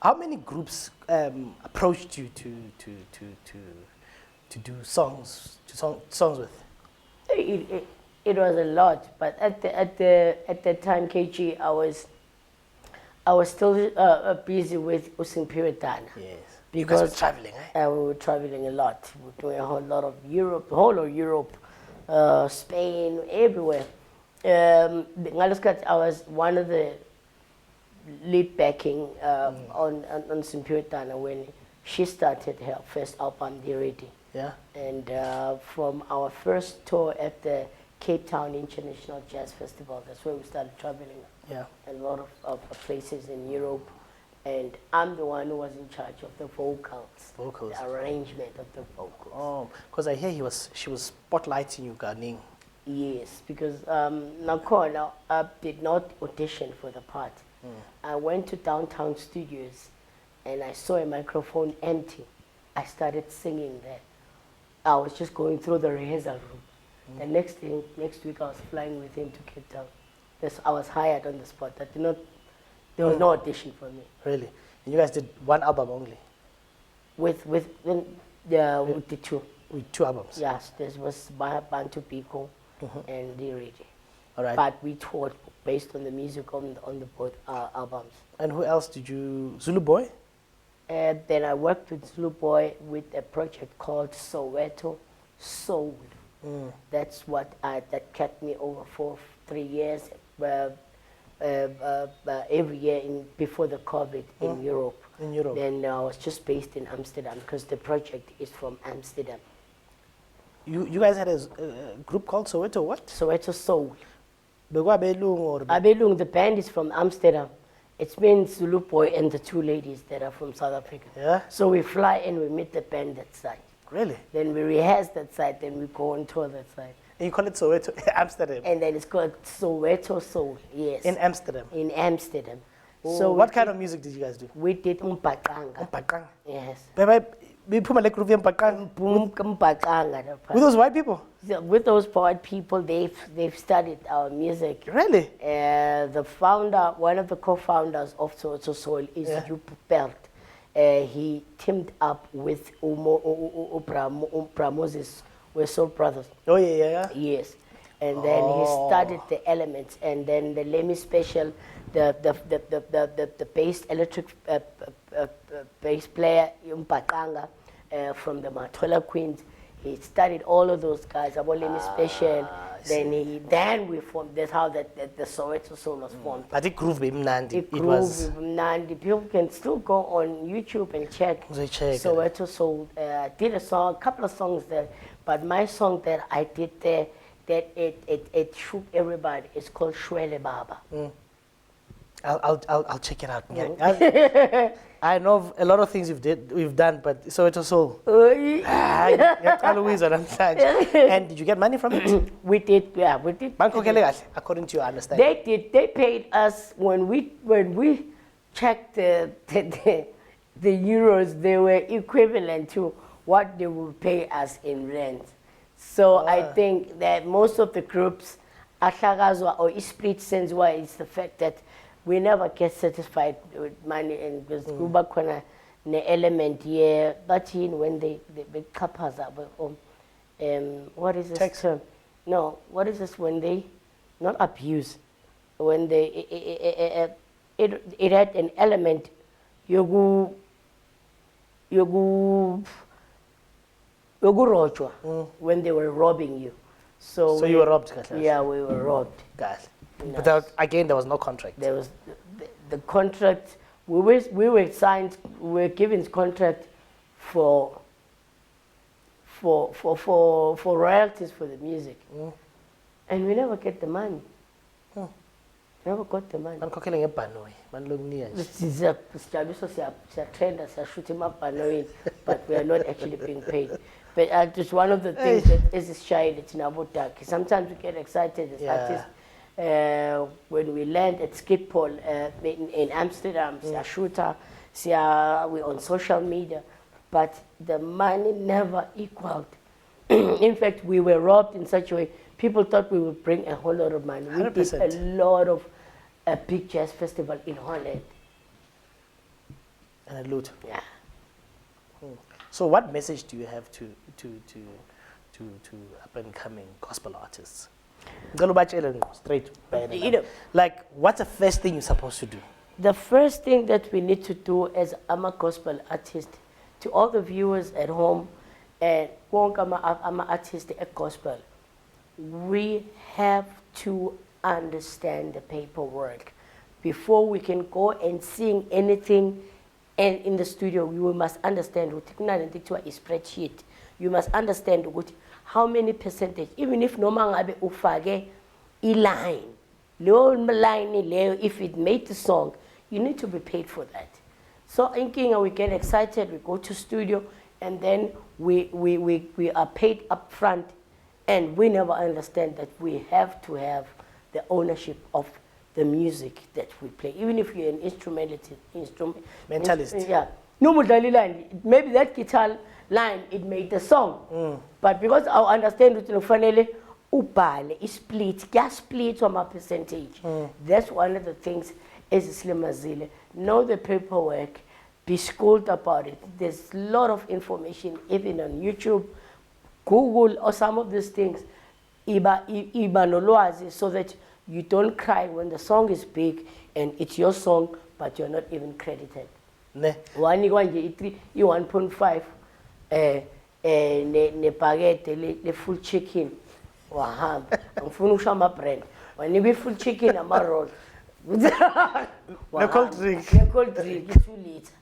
How many groups approached you to do songs with? It was a lot, but at the time, KG, I was still busy with Usimpiritana. Yes. Because you guys were traveling, eh? We were traveling a lot. We were doing a whole lot of Europe, the whole of Europe, Spain, everywhere. I was one of the lead backing on Simpiritana when she started her first album, The Ready. Yeah. And from our first tour at the Cape Town International Jazz Festival, that's where we started traveling. Yeah. A lot of places in Europe. And I'm the one who was in charge of the vocals. Vocals. The arrangement of the vocals. Oh, because I hear she was spotlighting you, Garning. Yes, because Nakhona did not audition for the part. I went to Downtown Studios and I saw a microphone empty. I started singing there. I was just going through the rehearsal room. The next week I was flying with him to Cape Town. I was hired on the spot. There was no audition for me. Really? And you guys did one album only? With the two. With two albums? Yes, this was Bantu Pico and The Ready. All right. But we toured based on the music on the both albums. And who else did you... Zulu Boy? Then I worked with Zulu Boy with a project called Soweto Soul. That's what that kept me over for 3 years. Every year before the COVID in Europe. In Europe. Then I was just based in Amsterdam because the project is from Amsterdam. You guys had a group called Soweto what? Soweto Soul. Or Abelung, the band is from Amsterdam. It's me, Zulu Boy, and the two ladies that are from South Africa. Yeah? So we fly and we meet the band that side. Really? Then we rehearse that side, then we go on tour that side. And you call it Soweto, Amsterdam? And then it's called Soweto Soul, yes. In Amsterdam? In Amsterdam. So what kind of music did you guys do? We did Umpakanga. Umpakanga? Yes. With those white people? With those white people, they've studied our music. Really? The founder, one of the co-founders of Soweto Soul is Jup Pelt. He teamed up with Upra Moses. We're soul brothers. Oh yeah. Yes, and then he studied the elements, and then the Lemmy Special, the bass electric bass player Umpakanga from the Matola Queens. He studied all of those guys. About Lemmy Special. Then we formed. That's how the Soweto Soul was formed. But it groove Nandi. It was Nandi. People can still go on YouTube and check. Soweto Soul. I did a couple of songs there. But my song that I did there, that it shook everybody, it's called Shwele Baba. I'll check it out. I know a lot of things we've done, but Soweto Soul. And did you get money from it? We did, yeah, we did. According to your understanding. They did. They paid us when we checked the euros. They were equivalent to what they would pay us in rent. So I think that most of the groups, Ahlakazwa or split sense, why it's the fact that we never get satisfied with money, and because the element here, but when they kapaza, what is this term? No, what is this when they not abuse, when they it had an element, yogu when they were robbing you. So you were robbed? Yeah, we were robbed. But again, there was no contract. There was the contract. We were given contract for royalties for the music, and we never get the money. Never got the money. But we are not actually being paid. But just one of the things that is shy in Abu Dhabi. Sometimes we get excited as artists when we land at Schiphol in Amsterdam. We're on social media, but the money never equaled. In fact, we were robbed in such a way. People thought we would bring a whole lot of money. 100%. We did a lot of a big jazz festival in Holland. And a lute. Yeah. So what message do you have to up and coming gospel artists? Straight. You know, Like, what's the first thing you're supposed to do? the first thing that we need to do as a gospel artist, to all the viewers at home, and I'm artist at gospel, we have to understand the paperwork before we can go and sing anything. And in the studio, we must understand what is spreadsheet. You must understand what, how many percentage, even if no man abe ufage a line, if it made the song, you need to be paid for that. So in Kenya, we get excited, we go to studio, and then we are paid up front, and we never understand that we have to have the ownership of the music that we play, even if you're an instrumentalist. Yeah. No line. Maybe that guitar line, it made the song. But because I understand it, finally, upale, split, gas split on my percentage. That's one of the things as Slim Mazile. Know the paperwork, be schooled about it. There's a lot of information, even on YouTube, Google, or some of these things, so that you don't cry when the song is big and it's your song, but you're not even credited. Ne. 1.5 ne baguette le full chicken wahamba ngifuna ushama brand wanibe full chicken ama roll ne cold drink 2 liter.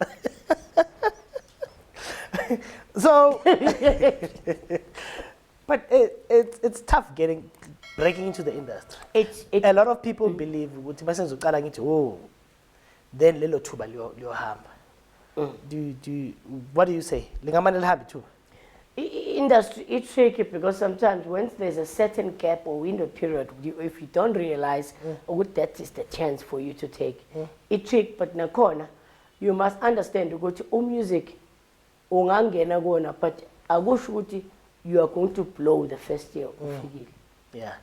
So but it's tough breaking into the industry. A lot of people believe ukuthi basenza uqala ngithi then lelo thuba liyohamba. What do you say? Lingamane lihambe too. Industry, it's tricky because sometimes when there's a certain gap or window period, if you don't realize, that is the chance for you to take. It's tricky, but nakona, you must understand to go to music, but you are going to blow the first year. Yeah.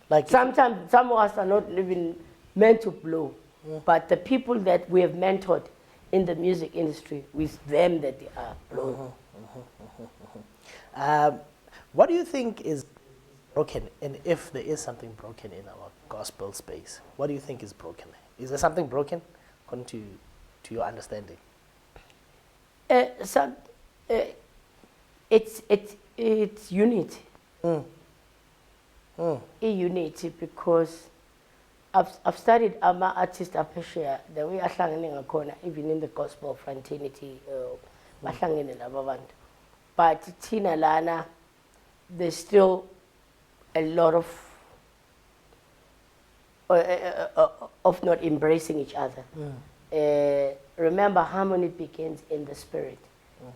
Like sometimes some of us are not even meant to blow, but the people that we have mentored in the music industry, with them that they are blowing. What do you think is broken, and if there is something broken in our gospel space, what do you think is broken? Is there something broken according to your understanding? It's unity. Unity, because I've studied artist appreciate the way even in the gospel fraternity, but Tina Lana, there's still a lot of not embracing each other. Remember, harmony begins in the spirit,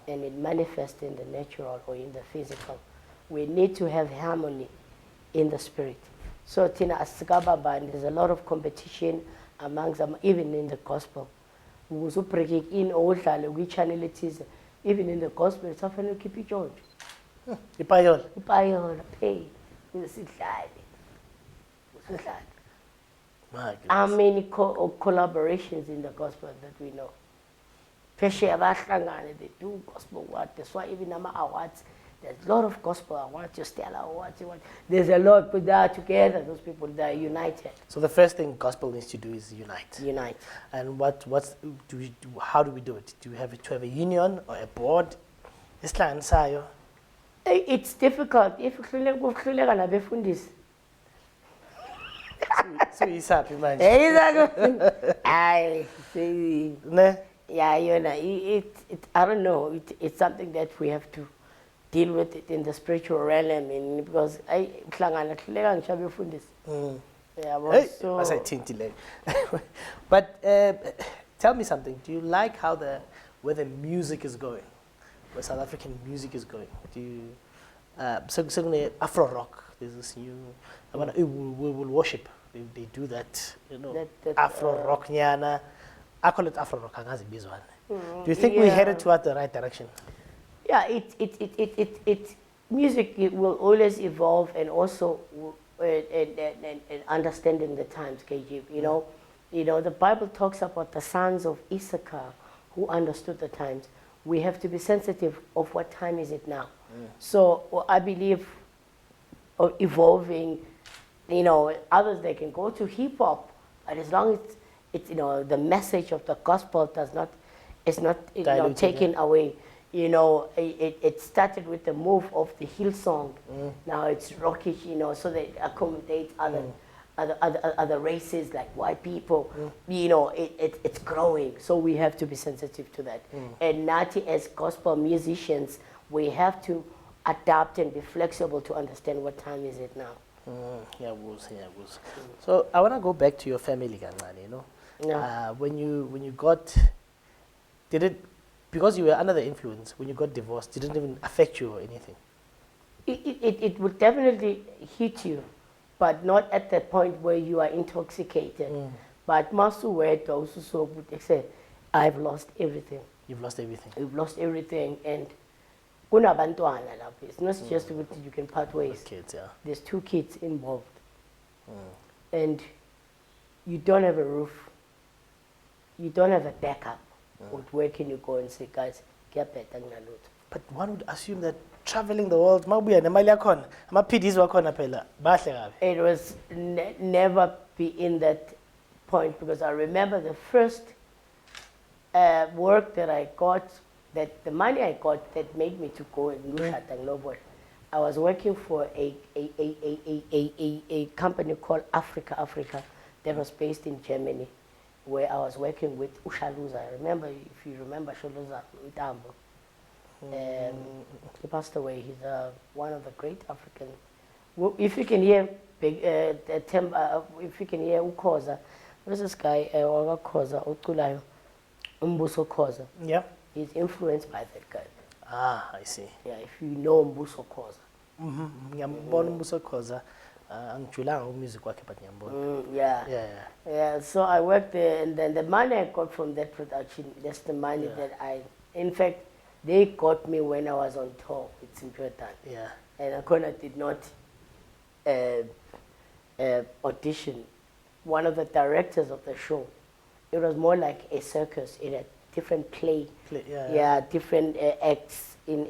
and it manifests in the natural or in the physical. We need to have harmony in the spirit. So Tina Asigababa, there's a lot of competition amongst them, even in the gospel. In all which channel it is, even in the gospel, it's often to keep it George. Ipayol, pay. How many collaborations in the gospel that we know? They do gospel work. That's why even our awards, there's a lot of gospel awards, your Stella awards. There's a lot, but they are together. Those people, they are united. So the first thing gospel needs to do is unite. Unite. And how do we do it? Do we have to have a union or a board? It's difficult. If you so he's happy, man. Yeah, you know, I don't know. It's something that we have to deal with it in the spiritual realm, because but tell me something. Do you like where the music is going, where South African music is going? Do you certainly Afro rock? There's this new. We will worship. They do that, you know. That Afro rock, nyana. I call it Afro rock. Do you think we're headed toward the right direction? Yeah, music will always evolve, and also and understanding the times, KG. You know, the Bible talks about the sons of Issachar who understood the times. We have to be sensitive of what time is it now. So I believe evolving, others, they can go to hip hop, but as long as it's the message of the gospel is not Diluted, taken away. It started with the move of the hill song. Now it's rockish, so they accommodate other races like white people. It's growing, so we have to be sensitive to that. And Nati, as gospel musicians, we have to adapt and be flexible to understand what time is it now. So I want to go back to your family, kancane, Yeah. when you got, did it, because you were under the influence, when you got divorced, did it even affect you or anything? It would definitely hit you, but not at that point where you are intoxicated. But Masu went also so would say, I've lost everything. You've lost everything. You've lost everything, and kunabantwana lapha. It's not just that you can part ways. Kids, yeah. There's 2 kids involved, and you don't have a roof. You don't have a backup. Where can you go and say, guys, get better? But one would assume that traveling the world, mabuya nemali yakhona, ama-PDs wakhona phela, bahle kabi. It was never be in that point, because I remember the first work that I got, that the money I got that made me to go and do Shatang. I was working for a company called Africa that was based in Germany, where I was working with Ushaluza. I remember, if you remember Shaluza Utambo. He passed away. He's one of the great African. If you can hear if you can hear Ukhoza, there's this guy Ukhoza Ukulayo Mbuso Khoza. Yeah. He's influenced by that guy. Ah, I see. Yeah, if you know Mbuso Khoza. Ngiyambona uMbuso Khoza, angijulanga umusic wakhe but ngiyambona. Yeah. So I worked there, and then the money I got from that production, that's the money that in fact, they got me when I was on tour with Simpiotana. Yeah. And Akona did not audition. One of the directors of the show, it was more like a circus. It had different different acts in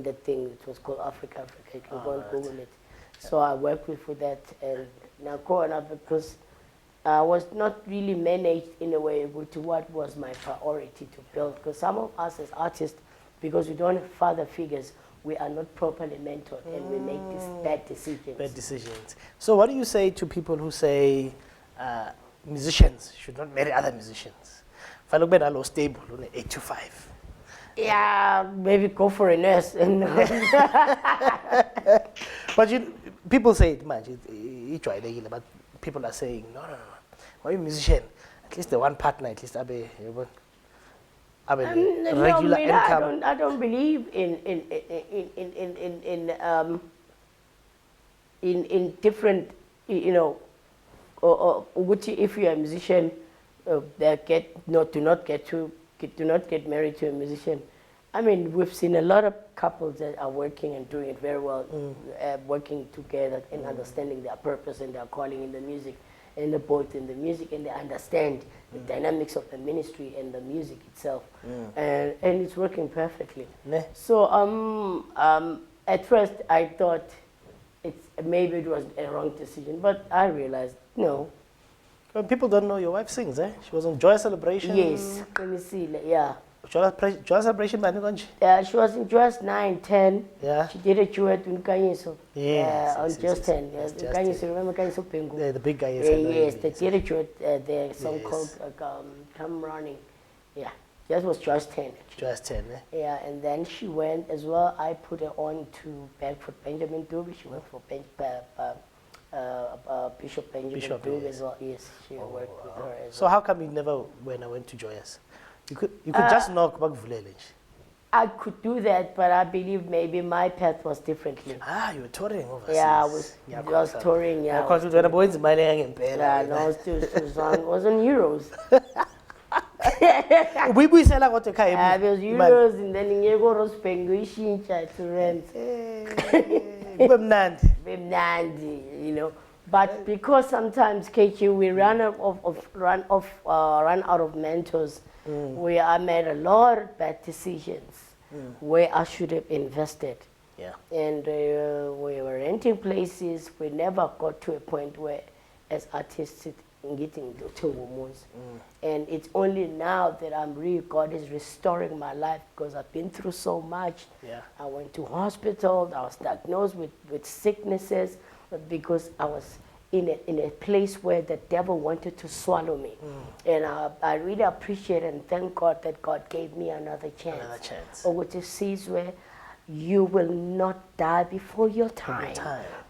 the thing. It was called Africa. You can go and Google it. So I worked with for that, and now growing up, because I was not really managed in a way to what was my priority to build. Because some of us as artists, because we don't have father figures, we are not properly mentored, and we make these bad decisions. Bad decisions. So what do you say to people who say musicians should not marry other musicians? If I look at a stable, 8 to 5. Yeah, maybe go for a nurse. But people say it much. But people are saying, no. Why are you a musician? At least the one partner, at least abe regular income. I don't believe in different, if you're a musician, do not get married to a musician. I mean, we've seen a lot of couples that are working and doing it very well, working together and understanding their purpose and their calling in the music, and both in the music, and they understand the dynamics of the ministry and the music itself, and it's working perfectly. So at first I thought maybe it was a wrong decision, but I realized no. Well, people don't know your wife sings, eh? She was on Joy Celebration. Yes, let me see, yeah. Joy Celebration, she was in Just 9, 10. Yeah. She did a duet with Kanyiso. Yes. On Just 10. Yes. Kanyiso, remember Kanyiso Pengu? Yeah, the big guy. Yes, they did a duet, their song called Come Running. Yeah, that was Just 10. Actually. Just 10, eh? Yeah, and then she went as well. I put her on to Bedford Benjamin Dube. She went for Bishop Benjamin Dube as well. Yes, she worked with her as well. So how come you never, when I went to Joyous? You could just knock back Village. I could do that, but I believe maybe my path was differently. You were touring overseas. Yeah, I was touring. Yeah, I was touring. No, I was on Euros. We sell what there was Euros, and then in Yego Rospengu, Shincha to rent. Bemnandi, But because sometimes, KG, we run out of mentors, I made a lot of bad decisions where I should have invested. Yeah. And we were renting places. We never got to a point where, as artists, getting to wounds. And it's only now that God is restoring my life because I've been through so much. Yeah. I went to hospital. I was diagnosed with sicknesses because I was in a place where the devil wanted to swallow me. And I really appreciate and thank God that God gave me another chance. Another chance. Or which is Sizwe, you will not die before your time,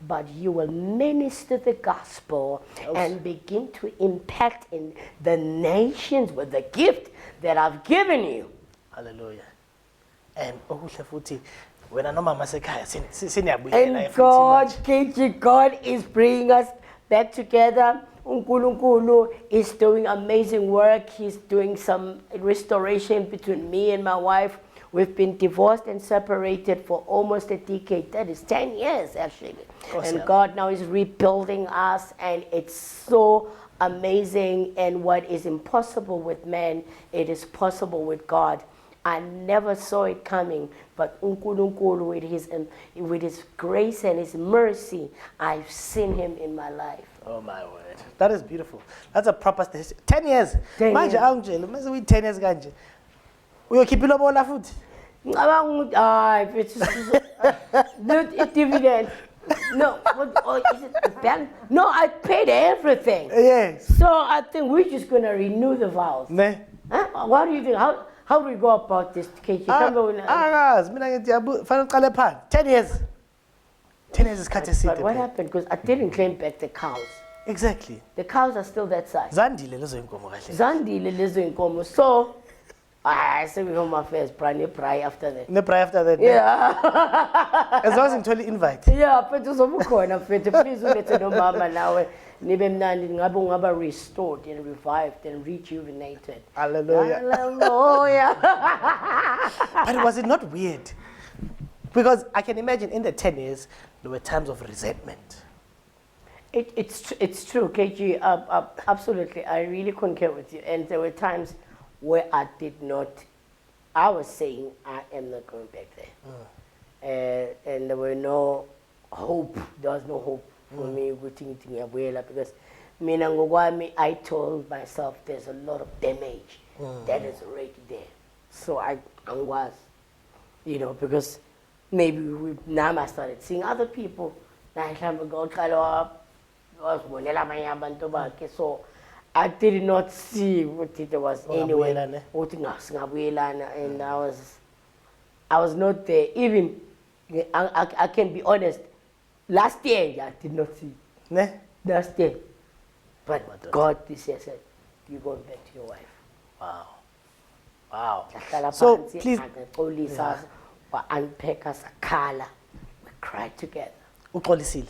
but you will minister the gospel and begin to impact in the nations with the gift that I've given you. Hallelujah. And okuhle futhi wena noma masekhaya And siniyabuyela God is bringing us back together. uNkulunkulu is doing amazing work. He's doing some restoration between me and my wife. We've been divorced and separated for almost a decade. That is 10 years, actually. And God now is rebuilding us, and it's so amazing. And what is impossible with man, it is possible with God. I never saw it coming, but uNkulunkulu, with his grace and his mercy, I've seen him in my life. Oh my word. That is beautiful. That's a proper station. 10 years. 10 Manje years. awungitshela mase uyi 10 years kanje. Uyokhipha ilobola futhi? Dividend. No, is it the bank? No, I paid everything. Yes. So I think we're just going to renew the vows. Ne? Huh? What do you think? How do we go about this, KG? Angazi mina ngithi fanele uqale phansi. 10 years. 10 years is isikhathi But eside. what happened? Because I didn't claim back the cows. Exactly. The cows are still that size. Zandile lezo inkomo kahle. Zandile lezo inkomo. So I said we have my first pray after that. Ne pray after that. Yeah. As long as ngithole invite. Yeah, but uzobukhona mfethu, please ulethe nomama nawe nibe mnandi ngabe ungaba restored and revived and rejuvenated. Hallelujah. Hallelujah. But was it not weird? Because I can imagine in the 10 years there were times of resentment. It's true, KG. Absolutely, I really concur with you. And there were times where I was saying I am not going back there. And there were no hope. There was no hope for me because I told myself there's a lot of damage that is already there. So I was, because maybe now I started seeing other people. So I did not see what there was anyway. And I was not there. Even I can be honest. Last year I did not see. Ne? Last year, but God this year said, "You're going back to your wife." Wow. Wow. So please, unpack us a color. We cried together. uxolisile.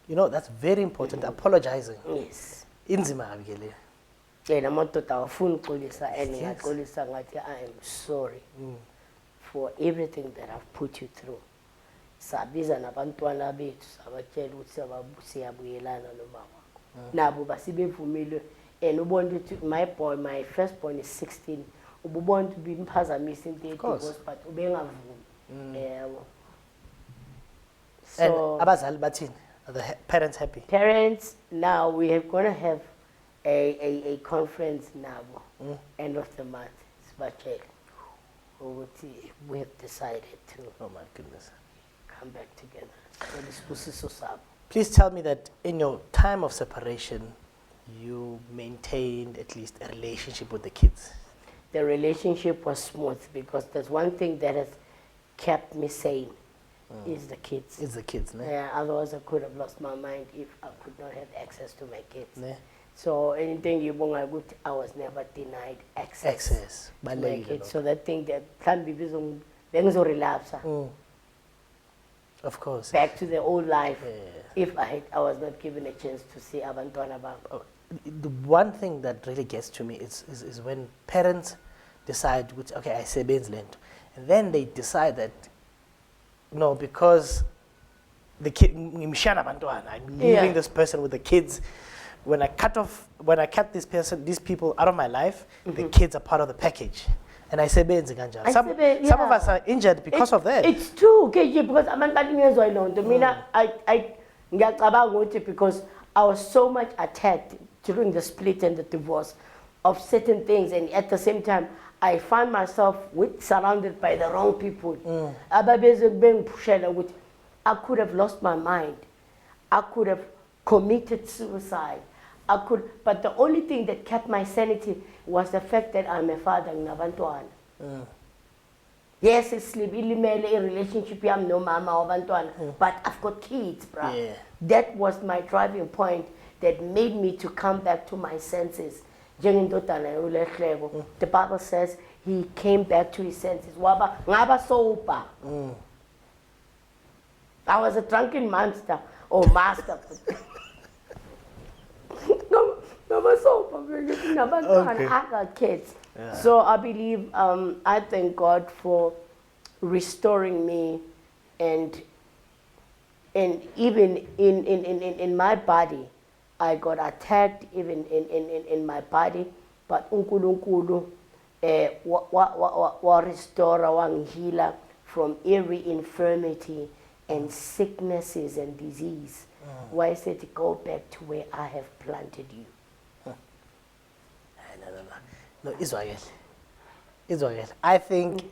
You know, that's very important. Apologizing. Yes. Inzima kabi ke leyo. Yena madoda awufuni uxolisa and ngiyaxolisa ngathi I am sorry for everything that I've put you through. Sabiza nabantwana bethu sabatshela ukuthi siyabuyelana nomama wakho. Nabo basibevumile and ubona ukuthi my first born is 16. Ububona ukuthi bimphazamisa into divorce but ubengavumi. Yebo. So abazali bathini? Are the parents happy? Parents, now we are going to have a conference now, end of the month. We have decided to oh my goodness, come back together. Please tell me that in your time of separation, you maintained at least a relationship with the kids. The relationship was smooth because there's one thing that has kept me sane. Is the kids. It's the kids, ne? Yeah, otherwise I could have lost my mind if I could not have access to my kids. Ne? So anything you bring, I was never denied access to my kids. So that thing that can be relapse. Of course. Back to the old life. If I was not given a chance to see abantwana bam. The one thing that really gets to me is when parents decide, which okay, I say Ben's land, and then they decide that no, because the kid, I'm leaving this person with the kids. When I cut these people out of my life, the kids are part of the package. And I say, some of us are injured because of that. It's true, okay, because because I was so much attacked during the split and the divorce of certain things, and at the same time, I find myself surrounded by the wrong people. I could have lost my mind. I could have committed suicide. But the only thing that kept my sanity was the fact that I'm a father in Nabantwana. Yes, it's a relationship, I'm no mama or Bantwana, but I've got kids, bro. Yeah. That was my driving point that made me to come back to my senses. The Bible says he came back to his senses. I was a drunken monster or master. Okay. I got kids. Yeah. So I believe, I thank God for restoring me, and even in my body, I got attacked even in my body, but unkulunkulu wa restore wa healer from every infirmity and sicknesses and disease. Why I said to go back to where I have planted you. No, Israel. I think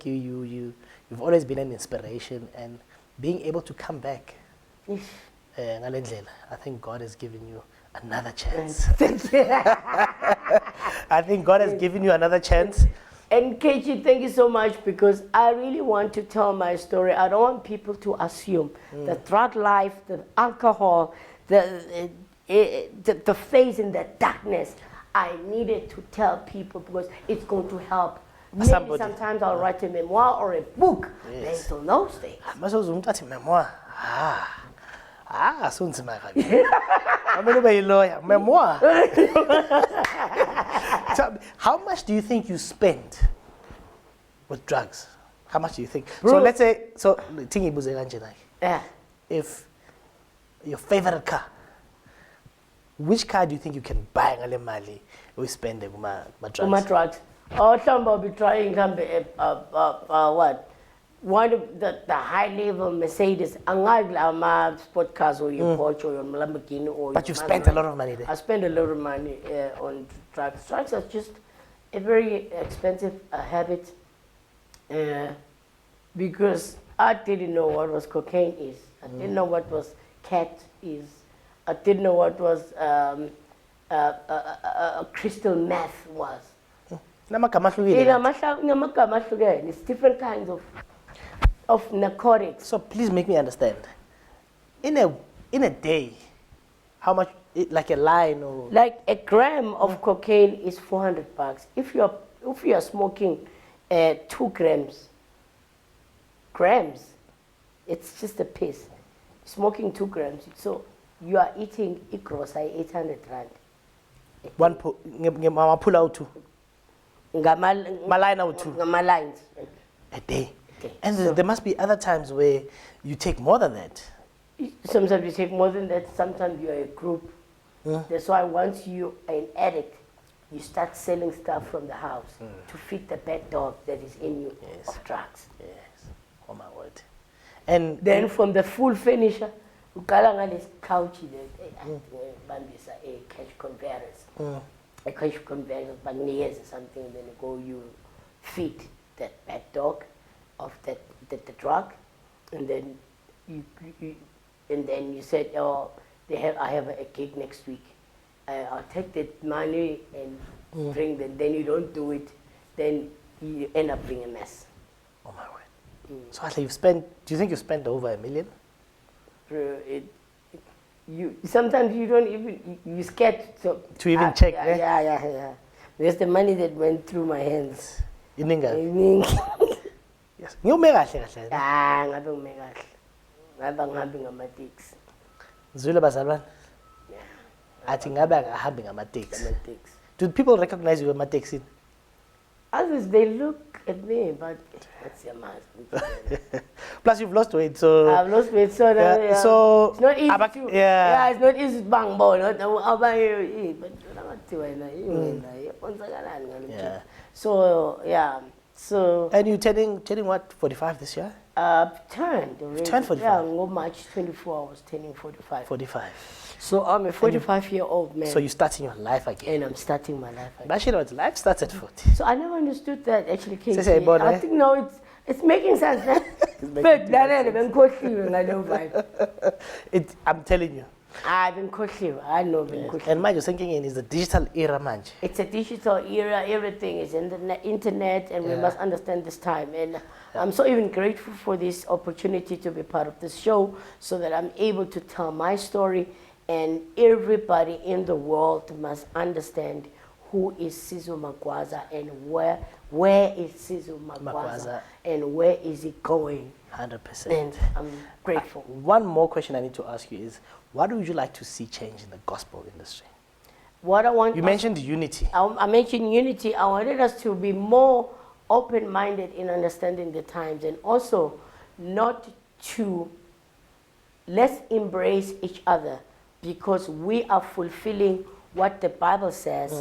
you've always been an inspiration, and being able to come back. I think God has given you another chance. I think God has given you another chance. And KG, thank you so much, because I really want to tell my story. I don't want people to assume the drug life, the alcohol, the phase in the darkness. I needed to tell people because it's going to help. Maybe sometimes I'll write a memoir or a book based on those things. Memoir. So, how much do you think you spend with drugs? How much do you think? Bro. So let's say, Yeah. if your favorite car, which car do you think you can buy ngale mali we spend my drugs? My drugs. Oh, I'll be trying what? One of the high level Mercedes, my sport cars or your Porsche or your Lamborghini or. But you've spent a lot of money there. I spend a lot of money on drugs. Drugs are just a very expensive habit, because I didn't know what was cocaine is. I didn't know what was cat is. I didn't know what was crystal meth was. It's different kinds of narcotics. So please make me understand. In a day, how much, like a line or? Like a gram of cocaine is $400. If you're smoking 2 grams, it's just a piece. Smoking 2 grams, so you are eating a gross 800 rand. One pull out two. Malina or two. Lines. A day. Okay. And So- there must be other times where you take more than that. Sometimes you take more than that, sometimes you're a group. That's why once you're an addict, you start selling stuff from the house to feed the bad dog that is in you of drugs. Yes. Oh my word. And Then from the full finisher, you got this couch that cash conveyors. A cash conveyor, but or something, then you feed that bad dog of the drug, and then you said, oh, I have a gig next week. I'll take that money and bring them. Then you don't do it, then you end up being a mess. oh my word. So actually do you think you spent over $1 million? Sometimes you don't even, you scared to even check, eh? Yeah. There's the money that went through my hands. Yes. Ngiyome kahle kahle. Ngabe ngime kahle. Ngabe ngihambi ngama-taxi. Zwile bazalwane. Athi ngabe akahambi ngama-taxi. Ngama-taxi. Do people recognize you ngama-taxi? Others, they look at me, but what's your mask? Plus, you've lost weight, so. I've lost weight, so now, Yeah, so it's not easy to. yeah. It's not easy to bang ball. But yeah. So yeah, so. And you turning what? 45 this year? Turned already. Turned 45? Yeah, on March 24, I was turning 45. 45. So I'm a 45-year-old man. So you're starting your life again. And I'm starting my life again. Actually, no, life starts at 40. So I never understood that actually, Casey. Say, boy, I think now it's making sense. But I'm telling you. I've been costly. I know been costly. And mind you, thinking in is the digital era, man. It's a digital era. Everything is in the internet, and we must understand this time. And I'm so even grateful for this opportunity to be part of this show, so that I'm able to tell my story, and everybody in the world must understand who is Sizwe Magwaza and where is Sizwe Magwaza and where is it going. 100%. And I'm grateful. One more question I need to ask you is, what would you like to see change in the gospel industry? What I want. You mentioned unity. I mentioned unity. I wanted us to be more open-minded in understanding the times, and also not to, let's embrace each other, because we are fulfilling what the Bible says,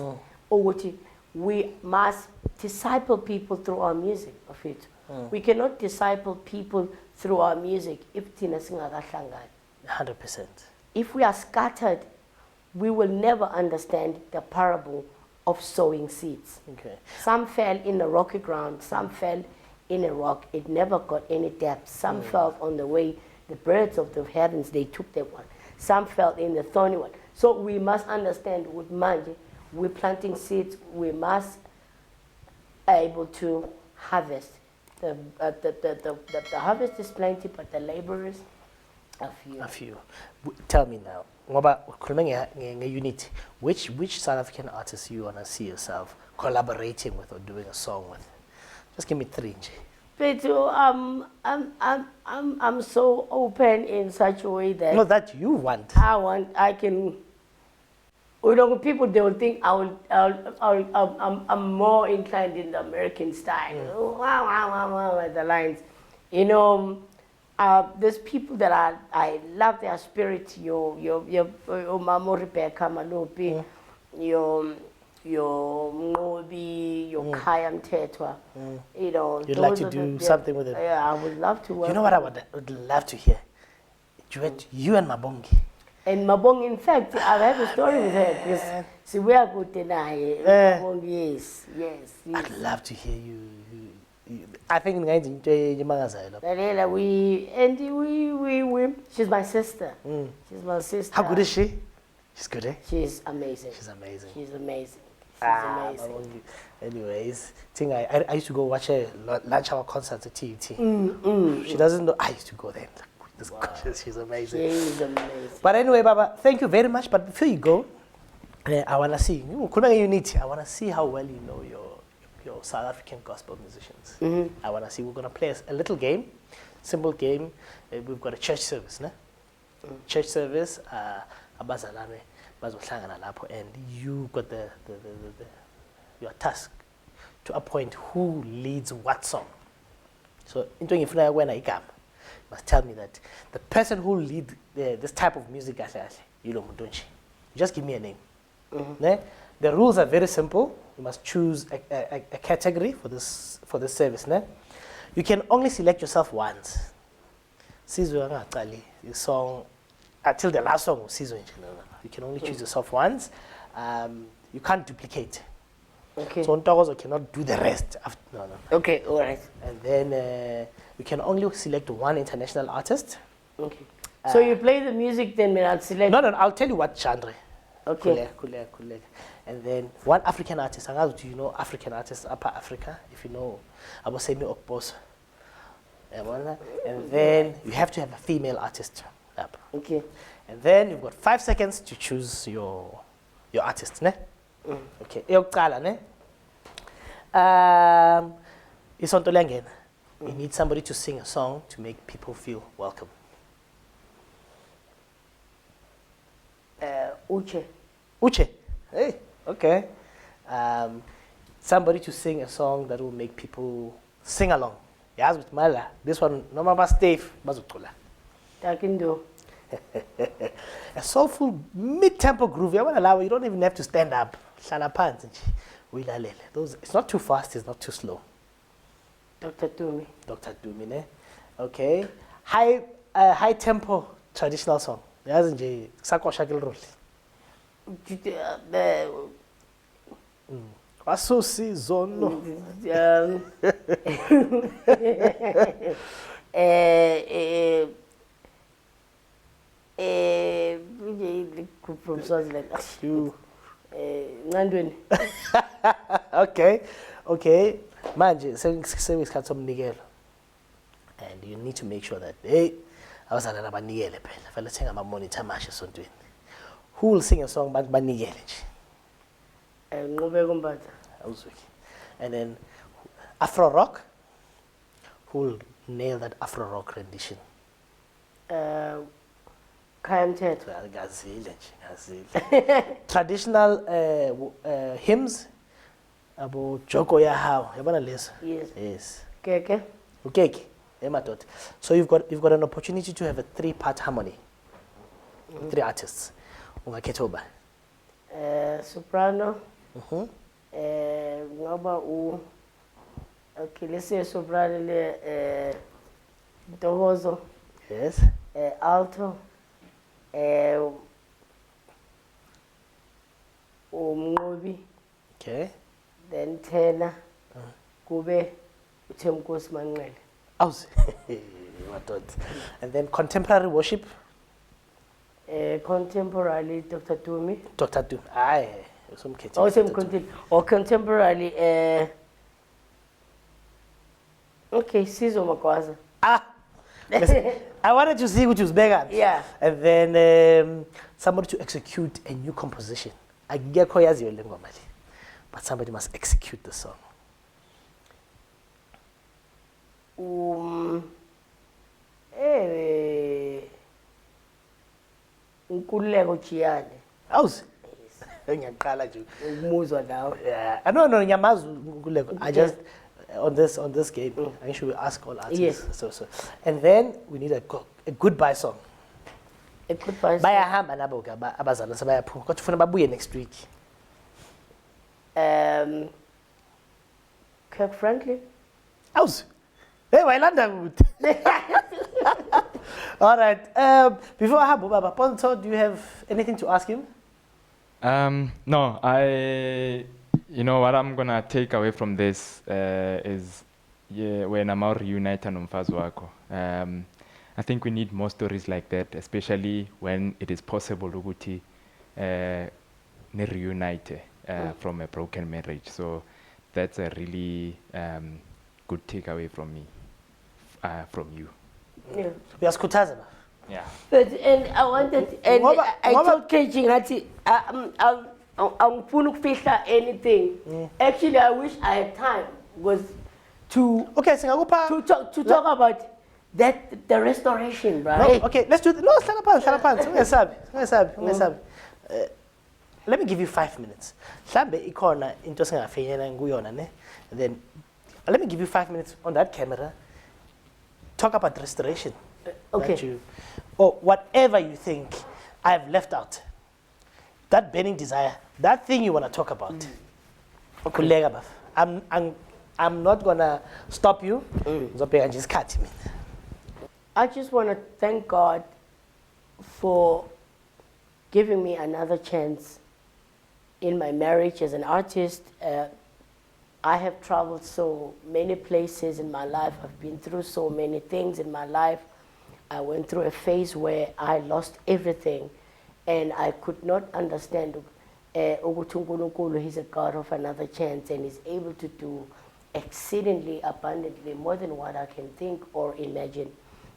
or what we must disciple people through our music of it. We cannot disciple people through our music if tina singakahlangani. 100%. If we are scattered, we will never understand the parable of sowing seeds. Okay. Some fell in the rocky ground, some fell in a rock. It never got any depth. Some fell on the way. The birds of the heavens, they took that one. Some fell in the thorny one. So we must understand with manje, we're planting seeds. We must be able to harvest. The harvest is plenty, but the laborers are few. A few. Tell me now, ngoba ukhuluma nge-unity, which South African artists you want to see yourself collaborating with or doing a song with? Just give me three. But I'm so open in such a way that. No, that you want. I can. You know, people, they will think I'm more inclined in the American style. Wow, the lines. You know, there's people that I love their spirit. Your Mamo Rebecca Malopi, your Mobi, your Kayam Tetwa. You know, you'd like to do something with it. Yeah, I would love to work. You know what I would love to hear? Duet, you and Mabongi. And Mabong, in fact, I have a story with her, because see, we are good tonight. Mabong, yes. I'd love to hear you. I think she's my sister. She's my sister. How good is she? She's good, eh? She's amazing. She's amazing. She's amazing. She's amazing. Anyways, I used to go watch her lunch hour concerts at TET. She doesn't know. I used to go there. Wow. She's amazing. She's amazing. But anyway, Baba, thank you very much. But before you go, I want to see, unity. I want to see how well you know your South African gospel musicians. I want to see, we're going to play a little game, simple game. We've got a church service, ne? Church service, abazalane, bazohlangana lapho, and you got your task to appoint who leads what song. So, into ngifuna wena igama. Must tell me that the person who lead this type of music, you just give me a name. The rules are very simple. You must choose a category for this service. You can only select yourself once. Sizwe Magwaza, the song until the last song of Siso. You can only choose yourself once. You can't duplicate. Okay. So Ntokozo cannot do the rest. No. Okay, all right. And then you can only select one international artist. Okay. So you play the music, then I'll select. No, I'll tell you what genre. Okay. Kule. And then one African artist. Do you know African artists, Upper Africa? If you know, Abosemi Okboso. And then you have to have a female artist up. Okay. And then you've got 5 seconds to choose your artist, ne? Okay. Eyokuqala, ne? Isonto lengena. You need somebody to sing a song to make people feel welcome. Uche. Uche. Hey, okay. somebody to sing a song that will make people sing along. Yes, with Mala. This one, no matter Steve, Bazukula. I can do. A soulful mid-tempo groove. You don't even have to stand up. It's not too fast, it's not too slow. Dr. Tumi. Dr. Dumi, ne? Okay. High tempo traditional song. Yazi nje kusakosha kilroli. Wasusi zono. From Swaziland. Ngandweni. Okay. Manje seyisikhathi somnikelo. And you need to make sure that abazalwane abanikele phela. Fanele thenga ama monitor amasha esontweni. Who will sing a song banikele nje? Nqubeka Mbatha. Awuzweki. And then Afro rock. Who will nail that Afro rock rendition? Khaya Mthetho. Ngazile nje, ngazile. Traditional hymns. Abo Joko ya Hao. Yabona leso? Yes. Keke. Okay. So you've got an opportunity to have a 3-part harmony. 3 artists. Ungakhetha uba? Soprano. Ngoba okay, let's say soprano le Ntokozo. Yes. Alto. Umnqobi. Okay. Then tenor. Kube uThemkosi Manqele. And then contemporary worship. Contemporary Dr. Tumi. Dr. Tumi. Aye. Or contemporary okay, Siso Magwaza. I wanted to see which was bigger. Yeah. And then somebody to execute a new composition. But somebody must execute the song. Nkululeko Chiyane. Awuzi? Ngiyaqala nje. Umuzwa nawe. Yeah. No, ngiyamazi Nkululeko. I just on this game, I should ask all artists. Yes. So. And then we need a goodbye song. A goodbye song. Bayahamba nabo ke abazalwane sebayaphuma. Kodwa ufuna babuye next week. Kirk Franklin. Awuzi? Hey, wailanda kude. All right. Before I have Baba Ponto, do you have anything to ask him? No, what I'm gonna take away from this is when I'm out reunited on umfazi wakho. I think we need more stories like that, especially when it is possible ukuthi ne reunite from a broken marriage. So that's a really good takeaway from me, from you. Yeah. Uyasikhuthazana? Yeah. But I wanted and I told KG ngathi angifuni ukufihla anything. Actually, I wish I had time was to talk about that the restoration, right? No, okay, let's do no, hlala phansi. Let me give you 5 minutes. Mhlambe ikhona into singafenyela nguyona ne. Then let me give you 5 minutes on that camera. Talk about restoration. Okay. Or whatever you think I've left out. That burning desire, that thing you want to talk about. Okay. I'm not gonna stop you. Just cut me. I just want to thank God for giving me another chance in my marriage as an artist. I have traveled so many places in my life. I've been through so many things in my life. I went through a phase where I lost everything and I could not understand ukuthi He's a God of another chance and is able to do exceedingly abundantly more than what I can think or imagine.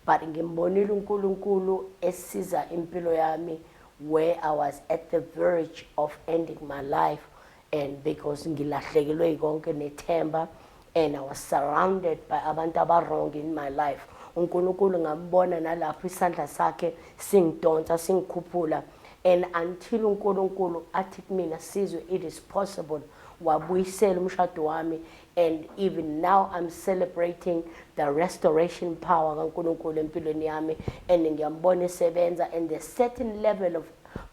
But ngimbonile uNkulunkulu esiza impilo yami where I was at the verge of ending my life, and because ngilahlekelwe konke nethemba and I was surrounded by abantu abarong in my life. uNkulunkulu ngambona nalapho isandla sakhe singidonsa singikhuphula, and until uNkulunkulu athi kumina Sizwe, it is possible wabuyisela umshado wami, and even now I'm celebrating the restoration power kaNkulunkulu empilweni yami, and ngiyambona esebenza, and there's certain level of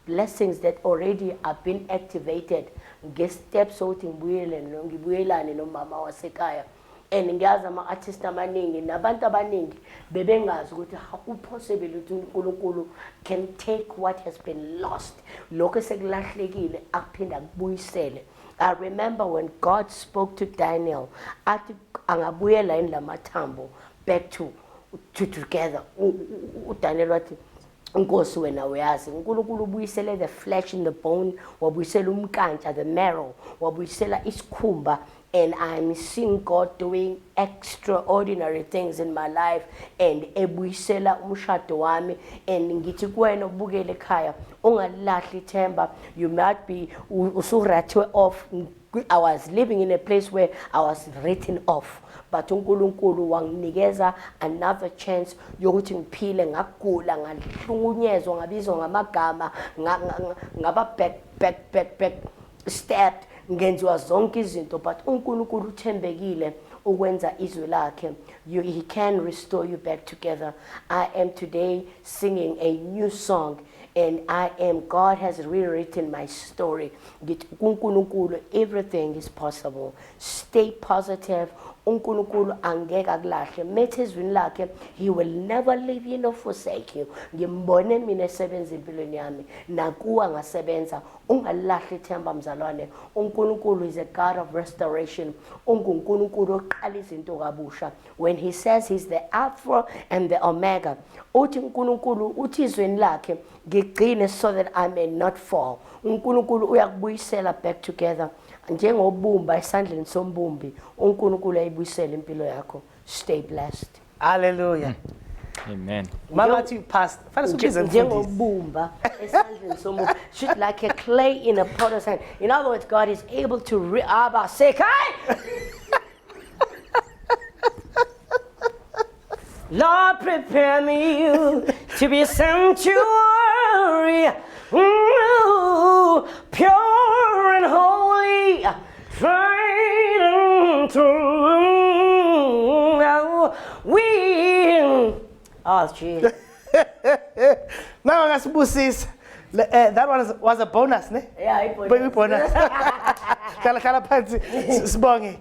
blessings that already have been activated nge-steps sokuthi ngibuyelane nomama wasekhaya. And ngiyazi ama-artist amaningi nabantu abaningi bebengazi ukuthi possible ukuthi uNkulunkulu can take what has been lost, lokho sekulahlekile akuphinda kubuyisele. I remember when God spoke to Daniel, athi angabuyela yini lamathambo back to together. uDaniel wathi Nkosi wena uyazi uNkulunkulu ubuyisele the flesh in the bone, wabuyisela umkantsha, the marrow, wabuyisela isikhumba. And I'm seeing God doing extraordinary things in my life, and ebuyisela umshado wami. And ngithi kuwena ubukele ekhaya ungalahli ithemba. You might be usurathiwe off. I was living in a place where I was written off, but uNkulunkulu wanginikeza another chance yokuthi ngiphile, ngagula, ngahlukunyezwa, ngabizwa ngamagama, ngaba back stabbed, ngenziwa zonke izinto, but uNkulunkulu uthembekile ukwenza izwi lakhe. He can restore you back together. I am today singing a new song, and God has rewritten my story. uNkulunkulu, everything is possible. Stay positive. uNkulunkulu angeke akulahle. Methe ezwini lakhe, he will never leave you nor forsake you. Ngimbone mina esebenza empilweni yami, nakuwa ngasebenza. Ungalahli ithemba mzalwane. uNkulunkulu is a God of restoration. uNkulunkulu oqala izinto kabusha. When he says he's the Alpha and the Omega, uthi uNkulunkulu uthi izweni lakhe ngigcine so that I may not fall. uNkulunkulu uyakubuyisela back together. Njengobumba esandleni sombumbi, uNkulunkulu ayibuyisela impilo yakho. Stay blessed. Hallelujah. Amen. Mama, you passed. Njengobumba esandleni sombumbi. Shoot like a clay in a potter's hand. In other words, God is able to Lord, prepare me to be a sanctuary, pure and holy, tried and true. Oh, Jesus. Now, that's Busis. That one was a bonus, ne? Yeah, Baby bonus. Kala Pansi, Sbongi.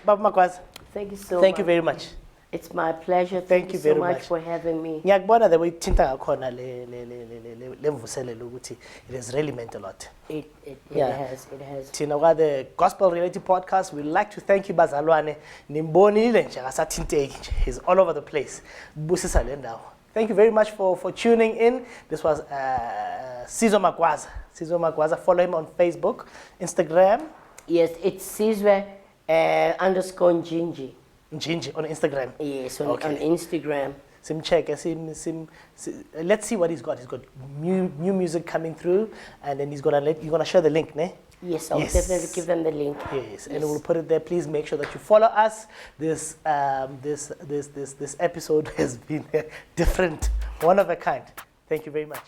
Baba Maguaza. Thank you so much. Thank you very much. It's my pleasure. Thank you very so much much for having me. Ngiyakubona the way thinta ngakhona le mvuselelo ukuthi it has really meant a lot. It Yeah. has. Thina kwa the Gospel Reality Podcast, we'd like to thank you bazalwane. Nimbonile nje akasathinteki nje. He's all over the place. Busisa le ndawo. Thank you very much for tuning in. This was Sizwe Magwaza. Sizwe Magwaza. Follow him on Facebook, Instagram. Yes, it's Sizwe _ Njinji. Njinji on Instagram. Yes, on Okay. Instagram. Check. Let's see what he's got. He's got new music coming through, and then you're gonna share the link, ne? Yes, I'll definitely give them the link. Yes, and we'll put it there. Please make sure that you follow us. This episode has been different, one of a kind. Thank you very much.